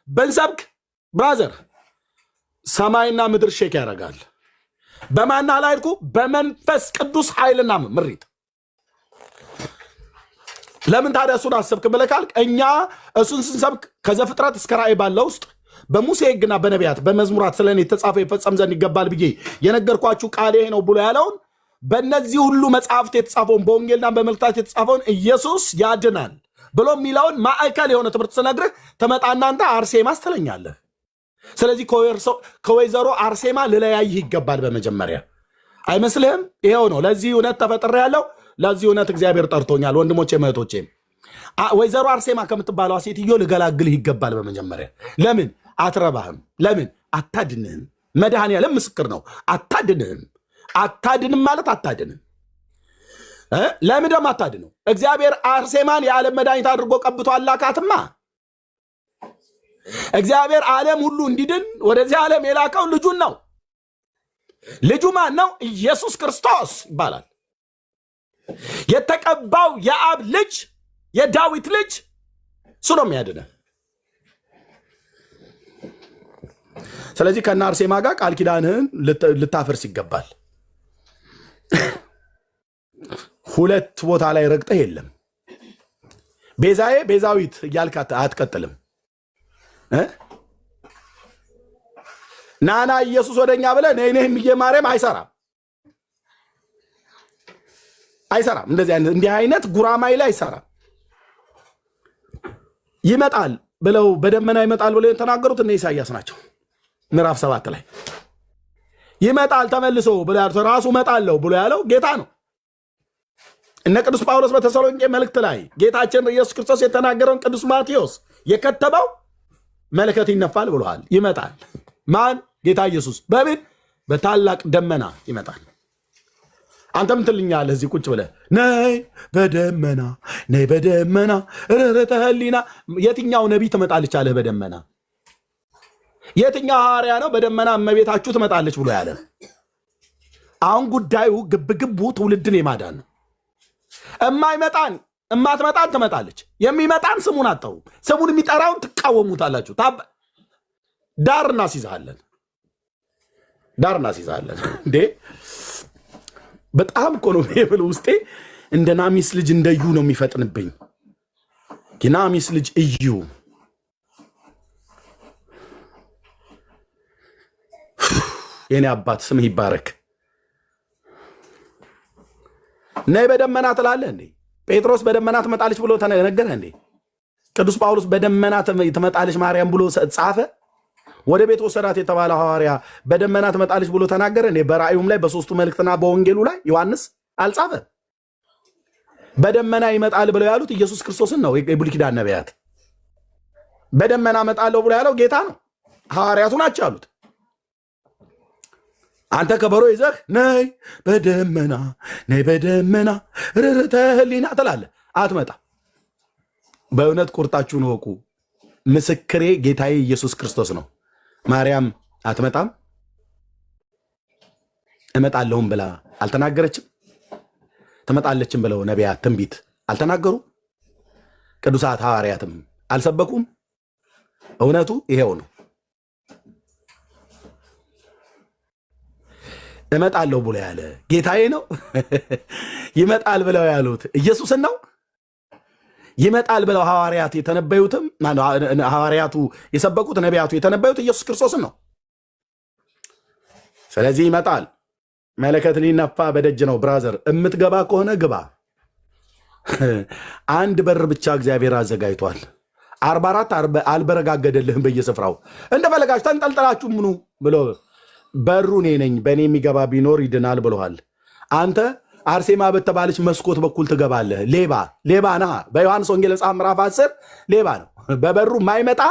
በንሰብክ ብራዘር ሰማይና ምድር ሼክ ያደርጋል። በማና ላይልኩ በመንፈስ ቅዱስ ኃይልና ምሪት። ለምን ታዲያ እሱን አሰብክ ብለካል? እኛ እሱን ስንሰብክ ከዘፍጥረት እስከ ራእይ ባለው ውስጥ በሙሴ ሕግና በነቢያት በመዝሙራት ስለኔ የተጻፈ ይፈጸም ዘንድ ይገባል ብዬ የነገርኳችሁ ቃል ይሄ ነው ብሎ ያለውን በእነዚህ ሁሉ መጽሐፍት የተጻፈውን በወንጌልና በመልእክታት የተጻፈውን ኢየሱስ ያድናል ብሎ የሚለውን ማዕከል የሆነ ትምህርት ስነግርህ ትመጣና አንተ አርሴማስ ትለኛለህ። ስለዚህ ከወይዘሮ አርሴማ ልለያይህ ይገባል በመጀመሪያ አይመስልህም? ይሄው ነው። ለዚህ እውነት ተፈጥሬያለሁ። ለዚህ እውነት እግዚአብሔር ጠርቶኛል። ወንድሞቼ እህቶቼ፣ ወይዘሮ አርሴማ ከምትባለው ሴትዮ ልገላግልህ ይገባል በመጀመሪያ። ለምን አትረባህም? ለምን አታድንህም? መድኃኔዓለም ምስክር ነው። አታድንህም። አታድንም ማለት አታድንም። ለምን ደግሞ አታድነው? እግዚአብሔር አርሴማን የዓለም መድኃኒት አድርጎ ቀብቶ አላካትማ። እግዚአብሔር ዓለም ሁሉ እንዲድን ወደዚህ ዓለም የላከው ልጁን ነው። ልጁ ማን ነው? ኢየሱስ ክርስቶስ ይባላል። የተቀባው የአብ ልጅ የዳዊት ልጅ እሱ ነው የሚያድነው። ስለዚህ ከነ አርሴማ ጋር ቃል ኪዳንህን ልታፈርስ ይገባል። ሁለት ቦታ ላይ ረግጠህ የለም ቤዛዬ ቤዛዊት እያልክ አትቀጥልም። ናና ኢየሱስ ወደኛ ብለህ ነይነህም ማርያም አይሰራም፣ አይሰራም። እንዲህ አይነት ጉራማይ ላይ አይሰራም። ይመጣል ብለው በደመና ይመጣል ብለው የተናገሩት እነ ኢሳያስ ናቸው። ምዕራፍ 7 ላይ ይመጣል ተመልሶ ብሎ ያለው ራሱ እመጣለሁ ብሎ ያለው ጌታ ነው። እነ ቅዱስ ጳውሎስ በተሰሎንቄ መልእክት ላይ ጌታችን ኢየሱስ ክርስቶስ የተናገረውን ቅዱስ ማቴዎስ የከተበው መለከት ይነፋል ብሏል። ይመጣል ማን? ጌታ ኢየሱስ። በምን? በታላቅ ደመና ይመጣል። አንተ ምን ትልኛለህ እዚህ ቁጭ ብለህ? ነይ በደመና ነይ በደመና ርኅረተ ሕሊና። የትኛው ነቢይ ትመጣለች አለህ በደመና? የትኛው ሐዋርያ ነው በደመና እመቤታችሁ ትመጣለች ብሎ ያለ? አሁን ጉዳዩ ግብግቡ ትውልድን የማዳን ነው። እማትመጣን ትመጣለች። የሚመጣን ስሙን አጠሩ። ስሙን የሚጠራውን ትቃወሙታላችሁ። ዳር እናስይዛለን፣ ዳር እናስይዛለን። እንዴ በጣም እኮ ነው ብል ውስጤ እንደ ናሚስ ልጅ እንደ እዩ ነው የሚፈጥንብኝ። የናሚስ ልጅ እዩ የኔ አባት ስምህ ይባረክ። ነይ በደመና ትላለህ እንዴ? ጴጥሮስ በደመና ትመጣለች ብሎ ተነገረ እንዴ? ቅዱስ ጳውሎስ በደመና ትመጣለች ማርያም ብሎ ጻፈ? ወደ ቤት ወሰዳት የተባለው ሐዋርያ በደመና ትመጣለች ብሎ ተናገረ እንዴ? በራእዩም ላይ በሶስቱ መልእክትና በወንጌሉ ላይ ዮሐንስ አልጻፈ? በደመና ይመጣል ብለው ያሉት ኢየሱስ ክርስቶስን ነው። የብሉይ ኪዳን ነቢያት በደመና እመጣለሁ ብሎ ያለው ጌታ ነው። ሐዋርያቱ ናቸው ያሉት። አንተ ከበሮ ይዘህ ነይ በደመና ነይ በደመና ርኅረተ ሕሊና ትላለህ። አትመጣ። በእውነት ቁርጣችሁን ወቁ። ምስክሬ ጌታዬ ኢየሱስ ክርስቶስ ነው። ማርያም አትመጣም። እመጣለሁም ብላ አልተናገረችም። ትመጣለችም ብለው ነቢያት ትንቢት አልተናገሩ። ቅዱሳት ሐዋርያትም አልሰበኩም። እውነቱ ይሄው ነው። እመጣለሁ ብሎ ያለ ጌታዬ ነው። ይመጣል ብለው ያሉት ኢየሱስን ነው። ይመጣል ብለው ሐዋርያት የተነበዩትም ሐዋርያቱ የሰበኩት ነቢያቱ የተነበዩት ኢየሱስ ክርስቶስን ነው። ስለዚህ ይመጣል። መለከት ሊነፋ በደጅ ነው። ብራዘር እምትገባ ከሆነ ግባ። አንድ በር ብቻ እግዚአብሔር አዘጋጅቷል። 44 አልበረጋገደልህም። በየስፍራው እንደፈለጋችሁ ተንጠልጠላችሁ ምኑ ብሎ በሩ እኔ ነኝ፣ በእኔ የሚገባ ቢኖር ይድናል ብለዋል። አንተ አርሴማ በተባለች መስኮት በኩል ትገባለህ። ሌባ ና። በዮሐንስ ወንጌል መጽሐፍ ምዕራፍ 10 ሌባ ነው። በበሩ ማይመጣ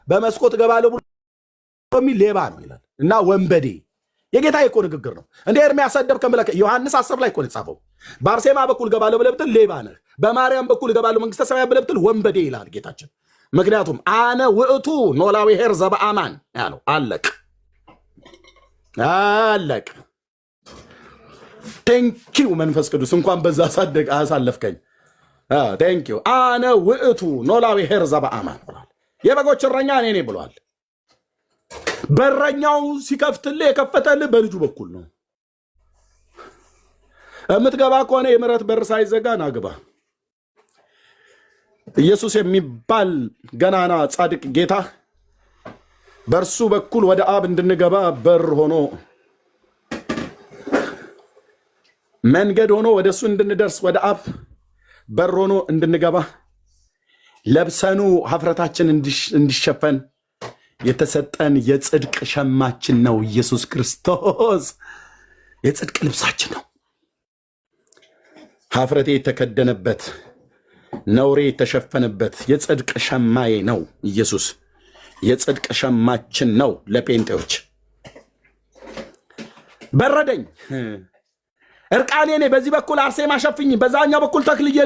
በመስኮት እገባለሁ ብሎ የሚል ሌባ ነው ይላል። እና ወንበዴ የጌታ እኮ ንግግር ነው። እንደ ኤርምያስ ሰደብ ከመለከ ዮሐንስ 10 ላይ እኮ ነው የተጻፈው። በአርሴማ በኩል እገባለሁ ብለህ ብትል ሌባ ነህ፣ በማርያም በኩል እገባለሁ መንግስተ ሰማያት ብለህ ብትል ወንበዴ ይላል ጌታችን። ምክንያቱም አነ ውእቱ ኖላዊ ኄር ዘበአማን ያለው አለቅ አለቅ። ቴንኪው መንፈስ ቅዱስ እንኳን በዛ ሳደግ አሳለፍከኝ። ቴንኪው። አነ ውእቱ ኖላዊ ኄር ዘበአማን ብሏል። የበጎች እረኛ እኔ ነኝ ብሏል። በረኛው ሲከፍትልህ የከፈተልህ በልጁ በኩል ነው። የምትገባ ከሆነ የምሕረት በር ሳይዘጋ ና ግባ። ኢየሱስ የሚባል ገናና ጻድቅ ጌታ በእርሱ በኩል ወደ አብ እንድንገባ በር ሆኖ መንገድ ሆኖ ወደሱ እንድንደርስ ወደ አብ በር ሆኖ እንድንገባ ለብሰኑ ሀፍረታችን እንዲሸፈን የተሰጠን የጽድቅ ሸማችን ነው ኢየሱስ ክርስቶስ። የጽድቅ ልብሳችን ነው። ሀፍረቴ የተከደነበት ነውሬ የተሸፈነበት የጽድቅ ሸማዬ ነው ኢየሱስ። የጽድቅ ሸማችን ነው። ለጴንጤዎች በረደኝ እርቃኔ ነኝ፣ በዚህ በኩል አርሴማ ሸፍኝ፣ በዛኛው በኩል ተክልዬ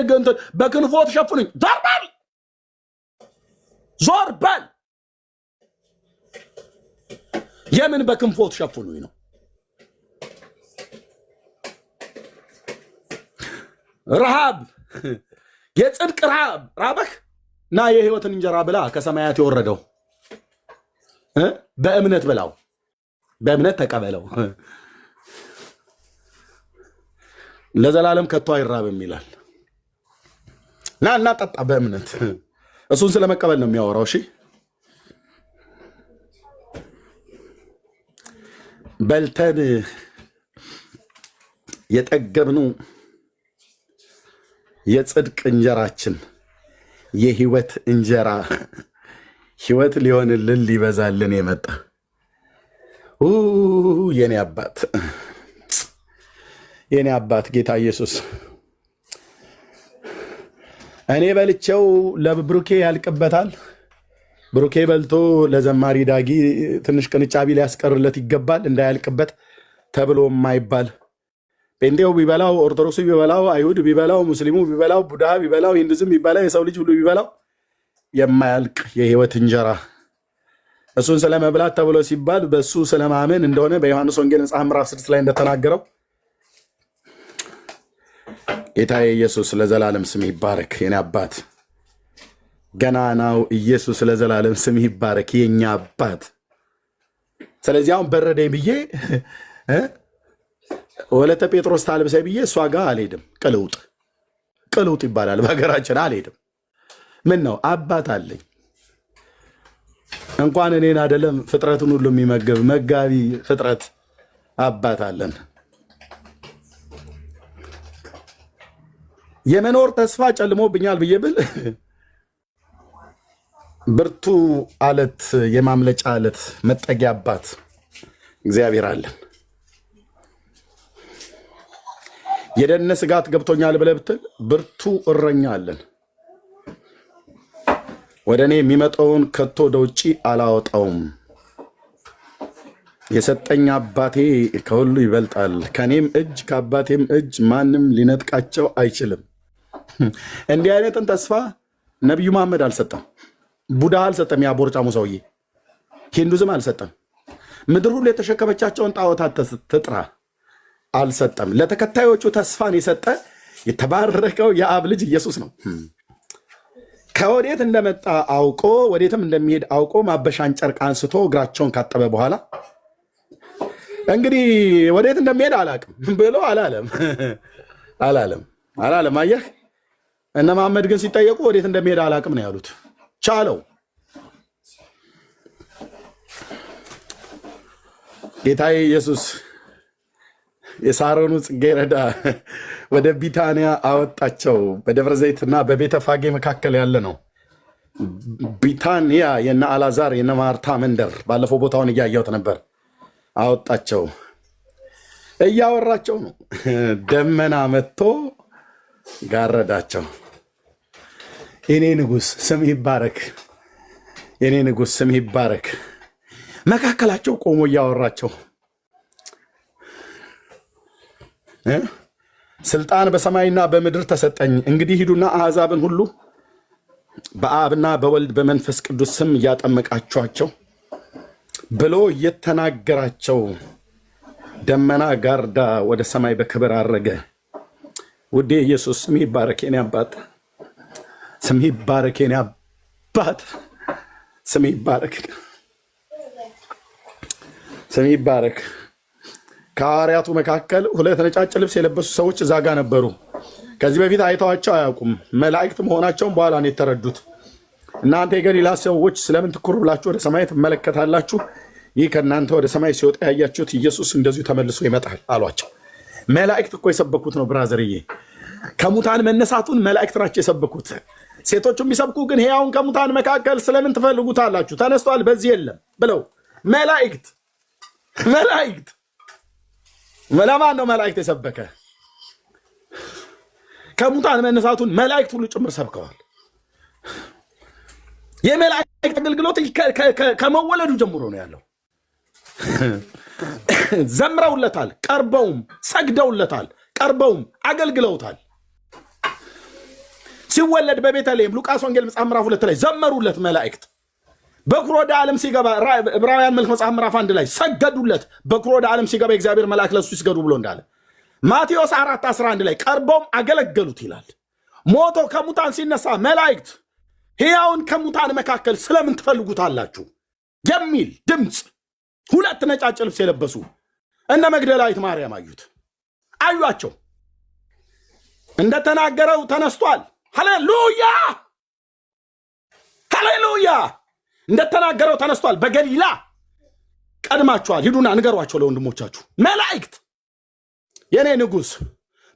በክንፎት ሸፍኑኝ። ዞር በል የምን በክንፎት ሸፍኑኝ ነው? ረሃብ፣ የጽድቅ ረሃብ ራበህ እና የህይወትን እንጀራ ብላ ከሰማያት የወረደው በእምነት ብላው፣ በእምነት ተቀበለው፣ ለዘላለም ከቶ አይራብም ይላል። ና እና ጠጣ በእምነት። እሱን ስለመቀበል ነው የሚያወራው። እሺ በልተን የጠገብነው የጽድቅ እንጀራችን የህይወት እንጀራ ህይወት ሊሆንልን ሊበዛልን የመጣ የኔ አባት ጌታ ኢየሱስ እኔ በልቼው ለብሩኬ ያልቅበታል። ብሩኬ በልቶ ለዘማሪ ዳጊ ትንሽ ቅንጫቢ ሊያስቀርለት ይገባል እንዳያልቅበት ተብሎ የማይባል ጴንጤው ቢበላው፣ ኦርቶዶክሱ ቢበላው፣ አይሁድ ቢበላው፣ ሙስሊሙ ቢበላው፣ ቡድሃ ቢበላው፣ ሂንዱዝም ቢበላው፣ የሰው ልጅ ሁሉ ቢበላው የማያልቅ የህይወት እንጀራ እሱን ስለመብላት ተብሎ ሲባል በሱ ስለማመን እንደሆነ በዮሐንስ ወንጌል መጽሐፍ ምዕራፍ 6 ላይ እንደተናገረው ጌታዬ ኢየሱስ ለዘላለም ስም ይባረክ። የኔ አባት ገናናው ኢየሱስ ለዘላለም ስም ይባረክ፣ የኛ አባት። ስለዚህ አሁን በረደኝ ብዬ ወለተ ጴጥሮስ ታልብሰ ብዬ እሷ ጋር አልሄድም። ቅልውጥ ይባላል በሀገራችን። አልሄድም። ምን ነው አባት አለኝ። እንኳን እኔን አይደለም ፍጥረቱን ሁሉ የሚመግብ መጋቢ ፍጥረት አባት አለን። የመኖር ተስፋ ጨልሞብኛል ብዬ ብል ብርቱ አለት፣ የማምለጫ አለት፣ መጠጊያ አባት እግዚአብሔር አለን። የደህንነት ስጋት ገብቶኛል ብለህ ብትል ብርቱ እረኛ አለን። ወደ እኔ የሚመጣውን ከቶ ወደ ውጭ አላወጣውም። የሰጠኝ አባቴ ከሁሉ ይበልጣል። ከኔም እጅ ከአባቴም እጅ ማንም ሊነጥቃቸው አይችልም። እንዲህ አይነትን ተስፋ ነቢዩ መሐመድ አልሰጠም። ቡዳ አልሰጠም። የአቦርጫሙ ሰውዬ ሂንዱዝም አልሰጠም። ምድር ሁሉ የተሸከመቻቸውን ጣዖታት ትጥራ አልሰጠም። ለተከታዮቹ ተስፋን የሰጠ የተባረከው የአብ ልጅ ኢየሱስ ነው። ከወዴት እንደመጣ አውቆ ወዴትም እንደሚሄድ አውቆ ማበሻን ጨርቅ አንስቶ እግራቸውን ካጠበ በኋላ እንግዲህ ወዴት እንደሚሄድ አላቅም ብሎ አላለም። አየህ፣ እነ መሐመድ ግን ሲጠየቁ ወዴት እንደሚሄድ አላቅም ነው ያሉት። ቻለው። ጌታዬ ኢየሱስ የሳሮኑ ጽጌረዳ ወደ ቢታንያ አወጣቸው። በደብረ ዘይትና በቤተፋጌ መካከል ያለ ነው። ቢታንያ የነ አላዛር የነ ማርታ መንደር። ባለፈው ቦታውን እያየሁት ነበር። አወጣቸው። እያወራቸው ነው። ደመና መጥቶ ጋረዳቸው። የኔ ንጉሥ ስም ይባረክ፣ የኔ ንጉሥ ስም ይባረክ። መካከላቸው ቆሞ እያወራቸው ስልጣን በሰማይና በምድር ተሰጠኝ፣ እንግዲህ ሂዱና አሕዛብን ሁሉ በአብና በወልድ በመንፈስ ቅዱስ ስም እያጠመቃችኋቸው ብሎ እየተናገራቸው ደመና ጋርዳ ወደ ሰማይ በክብር አረገ። ውዴ ኢየሱስ ስም ይባረክ፣ የኔ አባት ስም ይባረክ፣ የኔ አባት ስም ይባረክ፣ ስም ይባረክ። ከሐዋርያቱ መካከል 2 ነጫጭ ልብስ የለበሱ ሰዎች እዛ ጋ ነበሩ። ከዚህ በፊት አይተዋቸው አያውቁም። መላእክት መሆናቸውን በኋላ ነው የተረዱት። እናንተ የገሊላ ሰዎች ስለምን ትኩር ብላችሁ ወደ ሰማይ ትመለከታላችሁ? ይህ ከእናንተ ወደ ሰማይ ሲወጣ ያያችሁት ኢየሱስ እንደዚሁ ተመልሶ ይመጣል አሏቸው። መላእክት እኮ የሰበኩት ነው ብራዘርዬ። ከሙታን መነሳቱን መላእክት ናቸው የሰበኩት። ሴቶቹ የሚሰብኩ ግን ሕያውን ከሙታን መካከል ስለምን ትፈልጉታላችሁ? ተነስቷል፣ በዚህ የለም ብለው መላእክት ለማን ነው መላእክት የሰበከ? ከሙታን መነሳቱን መላእክት ሁሉ ጭምር ሰብከዋል። የመላእክት አገልግሎት ከመወለዱ ጀምሮ ነው ያለው። ዘምረውለታል፣ ቀርበውም ሰግደውለታል፣ ቀርበውም አገልግለውታል። ሲወለድ በቤተልሔም ሉቃስ ወንጌል መጽሐፍ ምዕራፍ 2 ላይ ዘመሩለት መላእክት። በኩር ወደ ዓለም ሲገባ ዕብራውያን መልክ መጽሐፍ ምዕራፍ 1 ላይ ሰገዱለት። በኩር ወደ ዓለም ሲገባ የእግዚአብሔር መልአክ ለሱ ይስገዱ ብሎ እንዳለ ማቴዎስ 4:11 ላይ ቀርበውም አገለገሉት ይላል። ሞቶ ከሙታን ሲነሳ መላእክት ሕያውን ከሙታን መካከል ስለምን ትፈልጉታላችሁ የሚል ድምፅ፣ ሁለት ነጫጭ ልብስ የለበሱ እነ መግደላዊት ማርያም አዩአቸው። እንደተናገረው ተነስቷል። ሃሌሉያ ሃሌሉያ! እንደተናገረው ተነስቷል። በገሊላ ቀድማችኋል፣ ሂዱና ንገሯቸው ለወንድሞቻችሁ። መላእክት የኔ ንጉሥ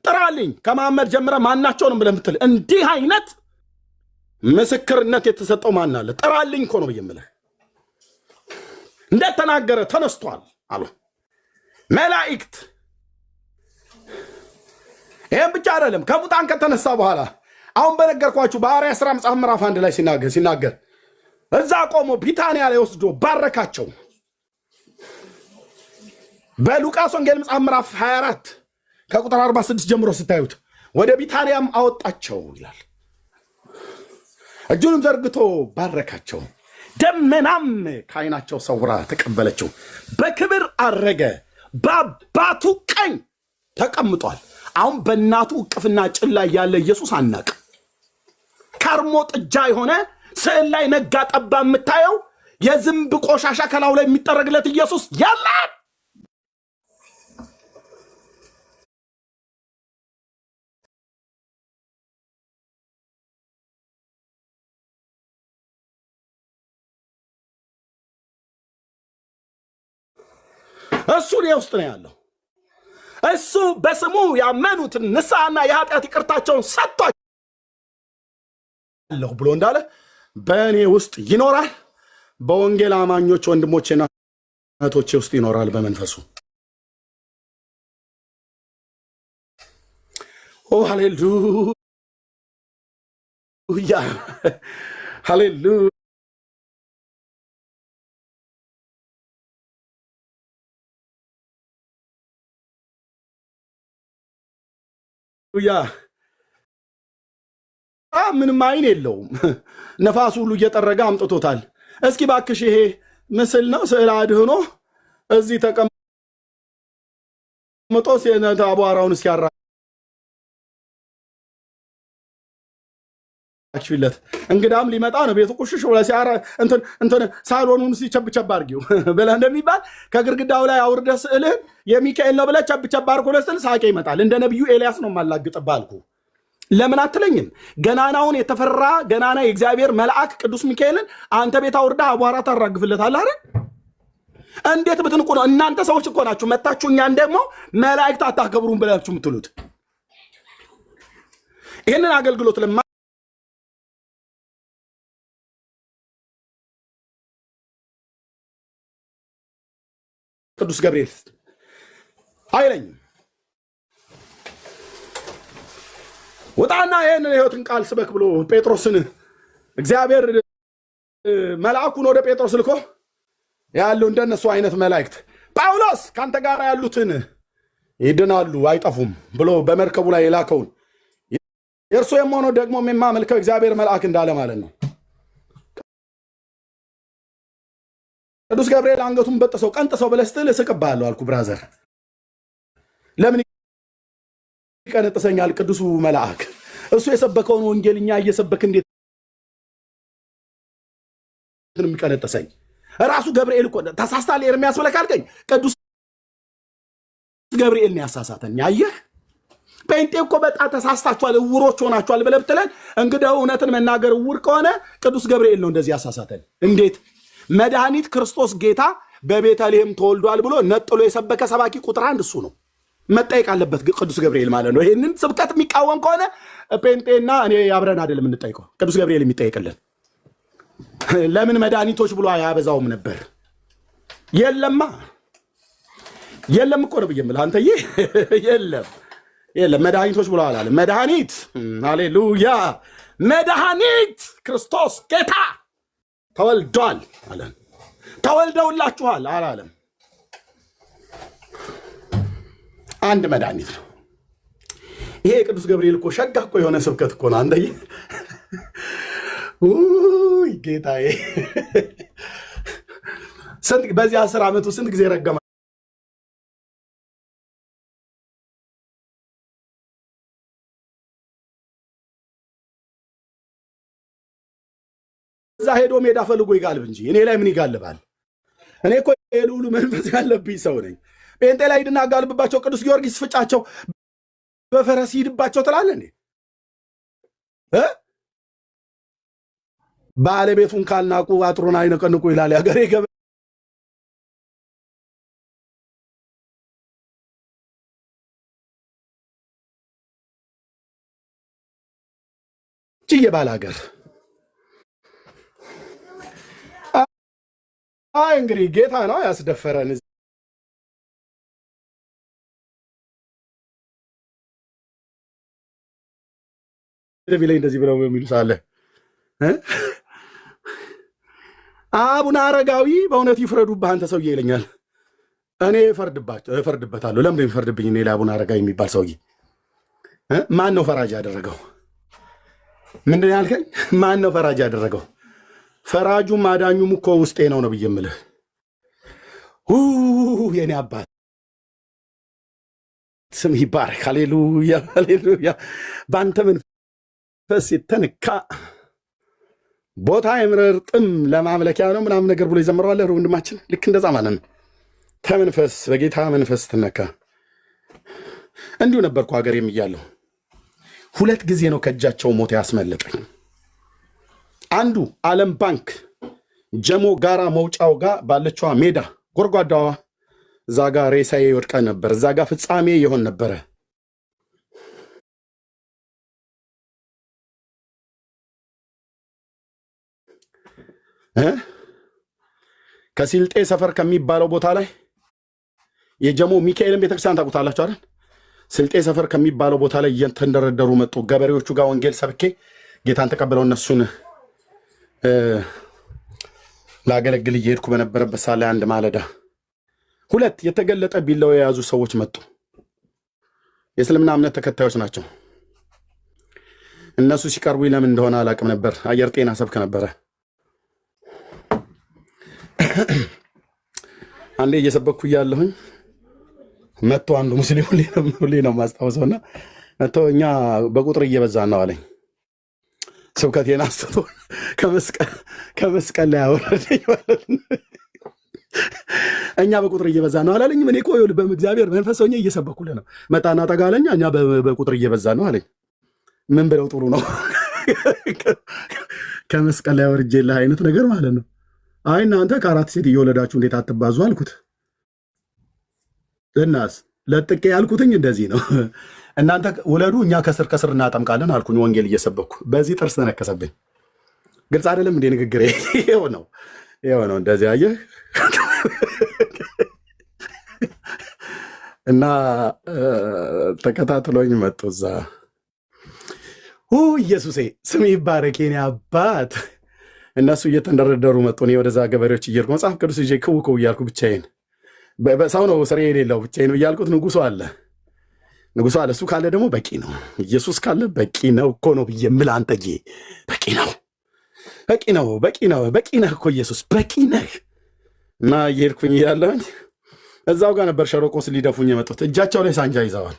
ጥራልኝ ከመሐመድ ጀምረ ማናቸውንም ብለህ ምትል እንዲህ አይነት ምስክርነት የተሰጠው ማን አለ? ጥራልኝ እኮ ነው ብዬ እንደተናገረ ተነስቷል አሉ መላእክት። ይህም ብቻ አይደለም። ከሙታን ከተነሳ በኋላ አሁን በነገርኳችሁ በሐዋርያት ሥራ መጽሐፍ ምዕራፍ 1 ላይ ሲናገር እዛ ቆሞ ቢታንያ ላይ ወስዶ ባረካቸው። በሉቃስ ወንጌል መጽሐፍ ምዕራፍ 24 ከቁጥር 46 ጀምሮ ስታዩት ወደ ቢታንያም አወጣቸው ይላል። እጁንም ዘርግቶ ባረካቸው። ደመናም ከዓይናቸው ሰውራ ተቀበለችው። በክብር አረገ፣ በአባቱ ቀኝ ተቀምጧል። አሁን በእናቱ እቅፍና ጭን ላይ ያለ ኢየሱስ አናቅ። ከርሞ ጥጃ የሆነ ስዕል ላይ ነጋ ጠባ የምታየው የዝንብ ቆሻሻ ከላዩ ላይ የሚጠረግለት ኢየሱስ የለም። እሱ ውስጥ ነው ያለው። እሱ በስሙ ያመኑትን ንስሐና የኃጢአት ይቅርታቸውን ሰጥቷለሁ ብሎ እንዳለ በእኔ ውስጥ ይኖራል፣ በወንጌል አማኞች ወንድሞቼና እህቶቼ ውስጥ ይኖራል በመንፈሱ። ኦ ሃሌሉያ ሃሌሉያ! ምንም አይን የለውም። ነፋሱ ሁሉ እየጠረገ አምጥቶታል። እስኪ ባክሽ ይሄ ምስል ነው ስዕል አድህኖ እዚህ ተቀምጦ አቧራውን ሲያራችለት እንግዳም ሊመጣ ነው። ቤቱ ቁሽሽ ብለ እንትን ሳሎኑን ሲቸብቸብ አድርጊው ብለህ እንደሚባል ከግርግዳው ላይ አውርደ ስዕልህን የሚካኤል ነው ብለህ ቸብቸብ አድርጎ ለስል ሳቄ ይመጣል። እንደ ነቢዩ ኤልያስ ነው ማላግጥብህ አልኩ። ለምን አትለኝም? ገናናውን የተፈራ ገናና የእግዚአብሔር መልአክ ቅዱስ ሚካኤልን አንተ ቤት አውርዳ አቧራ ታራግፍለታለህ አይደል? እንዴት ብትንቁ ነው? እናንተ ሰዎች እኮ ናችሁ መታችሁ እኛን ደግሞ መላእክት አታከብሩም ብላችሁ የምትሉት። ይህንን አገልግሎት ለማ ቅዱስ ገብርኤል አይለኝም። ወጣና ይህን የሕይወትን ቃል ስበክ ብሎ ጴጥሮስን እግዚአብሔር መልአኩን ወደ ጴጥሮስ ልኮ ያሉ እንደነሱ አይነት መላእክት ጳውሎስ ካንተ ጋር ያሉትን ይድናሉ አይጠፉም ብሎ በመርከቡ ላይ የላከውን የእርሱ የሆነው ደግሞ የማመልከው እግዚአብሔር መልአክ እንዳለ ማለት ነው። ቅዱስ ገብርኤል አንገቱን በጥሰው ቀንጥሰው ብለህ ስትል እስቅብሃለሁ አልኩ። ብራዘር ለምን ይቀነጥሰኛል? ቅዱሱ መልአክ እሱ የሰበከውን ወንጌልኛ እየሰበክ እንዴት ነው የሚቀነጥሰኝ? ራሱ ገብርኤል እኮ ተሳስታል ኤርምያስ ብለህ ካልከኝ ቅዱስ ገብርኤል ነው ያሳሳተኝ። አየህ ጴንጤ እኮ በጣም ተሳስታችኋል፣ እውሮች ሆናችኋል ብለህ ብትለን እንግዲህ እውነትን መናገር እውር ከሆነ ቅዱስ ገብርኤል ነው እንደዚህ ያሳሳተን። እንዴት መድኃኒት ክርስቶስ ጌታ በቤተልሔም ተወልዷል ብሎ ነጥሎ የሰበከ ሰባኪ ቁጥር አንድ እሱ ነው። መጠየቅ አለበት ቅዱስ ገብርኤል ማለት ነው። ይህንን ስብከት የሚቃወም ከሆነ ጴንጤና እኔ አብረን አይደለም የምንጠይቀው፣ ቅዱስ ገብርኤል የሚጠይቅልን። ለምን መድኃኒቶች ብሎ አያበዛውም ነበር? የለም እኮ ነው ብዬ የምልህ አንተዬ፣ የለም መድኃኒቶች ብሎ አላለም። መድኃኒት ሃሌሉያ፣ መድኃኒት ክርስቶስ ጌታ ተወልዷል አለን። ተወልደውላችኋል አላለም። አንድ መድኃኒት ነው ይሄ። ቅዱስ ገብርኤል እኮ ሸጋ እኮ የሆነ ስብከት እኮ ነው አንተዬ። ውይ ጌታዬ፣ በዚህ 10 ዓመቱ ስንት ጊዜ ረገመ። እዛ ሄዶ ሜዳ ፈልጎ ይጋልብ እንጂ እኔ ላይ ምን ይጋልባል? እኔ እኮ የልዑሉ መንፈስ ያለብኝ ሰው ነኝ። ጴንጤ ላይ ሂድና ጋልብባቸው፣ ቅዱስ ጊዮርጊስ ፍጫቸው፣ በፈረስ ሂድባቸው ትላለህ እንዴ? ባለቤቱን ካልናቁ አጥሩን አይነቀንቁ ይላል ያገሬ ገበ ባል ሀገር። አይ እንግዲህ ጌታ ነው ያስደፈረን። ቢላይ እንደዚህ ብለው የሚሉ ሳለ አቡነ አረጋዊ በእውነት ይፍረዱብህ አንተ ሰውዬ ይለኛል። እኔ እፈርድበታለሁ። ለምን የሚፈርድብኝ? እኔ ለአቡነ አረጋዊ የሚባል ሰውዬ ማን ነው ፈራጅ ያደረገው? ምንድን ያልከኝ? ማን ነው ፈራጅ ያደረገው? ፈራጁም አዳኙም እኮ ውስጤ ነው ብዬ የምልህ። የኔ አባት ስም ይባረክ። ሃሌሉያ ሃሌሉያ። በአንተ መንፈስ የተነካ ቦታ የምረርጥም ለማምለኪያ ነው ምናምን ነገር ብሎ ይዘምረዋል ወንድማችን። ልክ እንደዛ ማለት ነው። ተመንፈስ በጌታ መንፈስ ትነካ። እንዲሁ ነበርኩ ሀገሬም እያለሁ 2 ጊዜ ነው ከእጃቸው ሞት ያስመለጠኝ። አንዱ ዓለም ባንክ ጀሞ ጋራ መውጫው ጋር ባለችዋ ሜዳ ጎርጓዳዋ እዛ ጋር ሬሳዬ ይወድቀ ነበር። እዛ ጋር ፍጻሜ ይሆን ነበረ። ከሲልጤ ሰፈር ከሚባለው ቦታ ላይ የጀሞ ሚካኤልን ቤተክርስቲያን ታውቁታላችሁ አይደል? ስልጤ ሰፈር ከሚባለው ቦታ ላይ እየተንደረደሩ መጡ። ገበሬዎቹ ጋር ወንጌል ሰብኬ ጌታን ተቀብለው እነሱን ላገለግል እየሄድኩ በነበረበት ሳለ አንድ ማለዳ 2 የተገለጠ ቢላው የያዙ ሰዎች መጡ። የእስልምና እምነት ተከታዮች ናቸው። እነሱ ሲቀርቡ ለምን እንደሆነ አላውቅም ነበር። አየር ጤና ሰብክ ነበረ። አንዴ እየሰበኩ እያለሁኝ መጥቶ አንዱ ሙስሊም ሁሌ ነው ማስታወሰውና መጥቶ እኛ በቁጥር እየበዛን ነው አለኝ። ስብከቴን አስተቶ ከመስቀል ላይ አወረደኝ ማለት ነው። እኛ በቁጥር እየበዛን ነው አላለኝም። እኔ እኮ በእግዚአብሔር መንፈስ ሆኜ እየሰበኩልህ ነው። መጣና ጠጋለኝ። እኛ በቁጥር እየበዛን ነው አለኝ። ምን ብለው ጥሩ ነው ከመስቀል ላይ አወርጄልህ አይነት ነገር ማለት ነው። አይ እናንተ ከ4 ሴት እየወለዳችሁ እንዴት አትባዙ አልኩት። እናስ ለጥቄ ያልኩትኝ እንደዚህ ነው። እናንተ ውለዱ፣ እኛ ከስር ከስር እናጠምቃለን አልኩኝ። ወንጌል እየሰበኩ በዚህ ጥርስ ተነከሰብኝ። ግልጽ አይደለም እንዴ ንግግሬ? ይሄው ነው እንደዚህ አየህ። እና ተከታትሎኝ መጡ እዛ። ኢየሱሴ ስም ይባረክ የኔ አባት። እነሱ እየተንደረደሩ መጡ። እኔ ወደዛ ገበሬዎች እየሄድኩ መጽሐፍ ቅዱስ ይዤ ክው እያልኩ ብቻዬን፣ ሰው ነው ስሬ የሌለው ብቻዬን እያልኩት ንጉሱ አለ እሱ ካለ ደግሞ በቂ ነው። ኢየሱስ ካለ በቂ ነው እኮ ነው ብዬ የምልህ አንተዬ፣ በቂ ነህ እኮ ኢየሱስ በቂ ነህ። እና እየሄድኩኝ እያለሁኝ እዛው ጋር ነበር ሸሮቆስ ሊደፉኝ የመጡት። እጃቸው ላይ ሳንጃ ይዘዋል።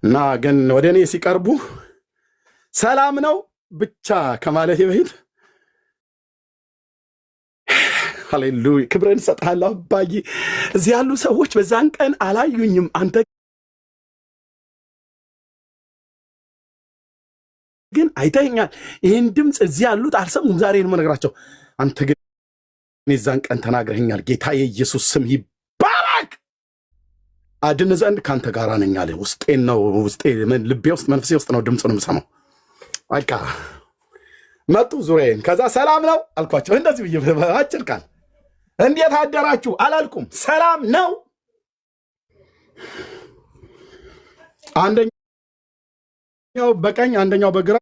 እና ግን ወደ እኔ ሲቀርቡ ሰላም ነው ብቻ ከማለት በፊት ሃሌሉያ ክብርን እሰጥሃለሁ አባዬ። እዚህ ያሉ ሰዎች በዛን ቀን አላዩኝም፣ አንተ ግን አይተኸኛል። ይህን ድምፅ እዚህ ያሉት አልሰሙም። ዛሬ ነው የምነግራቸው። አንተ ግን የዛን ቀን ተናግረኸኛል። ጌታ የኢየሱስ ስም ይባረክ። አድን ዘንድ ካንተ ጋር ነኝ አለ። ውስጤን ነው ልቤ ውስጥ መንፈሴ ውስጥ ነው ድምፁን የምሰማው። በቃ መጡ ዙሪያዬን። ከዛ ሰላም ነው አልኳቸው። እንደዚህ ብዬ አጭር ቃል እንዴት አደራችሁ አላልኩም። ሰላም ነው። አንደኛው በቀኝ አንደኛው በግራ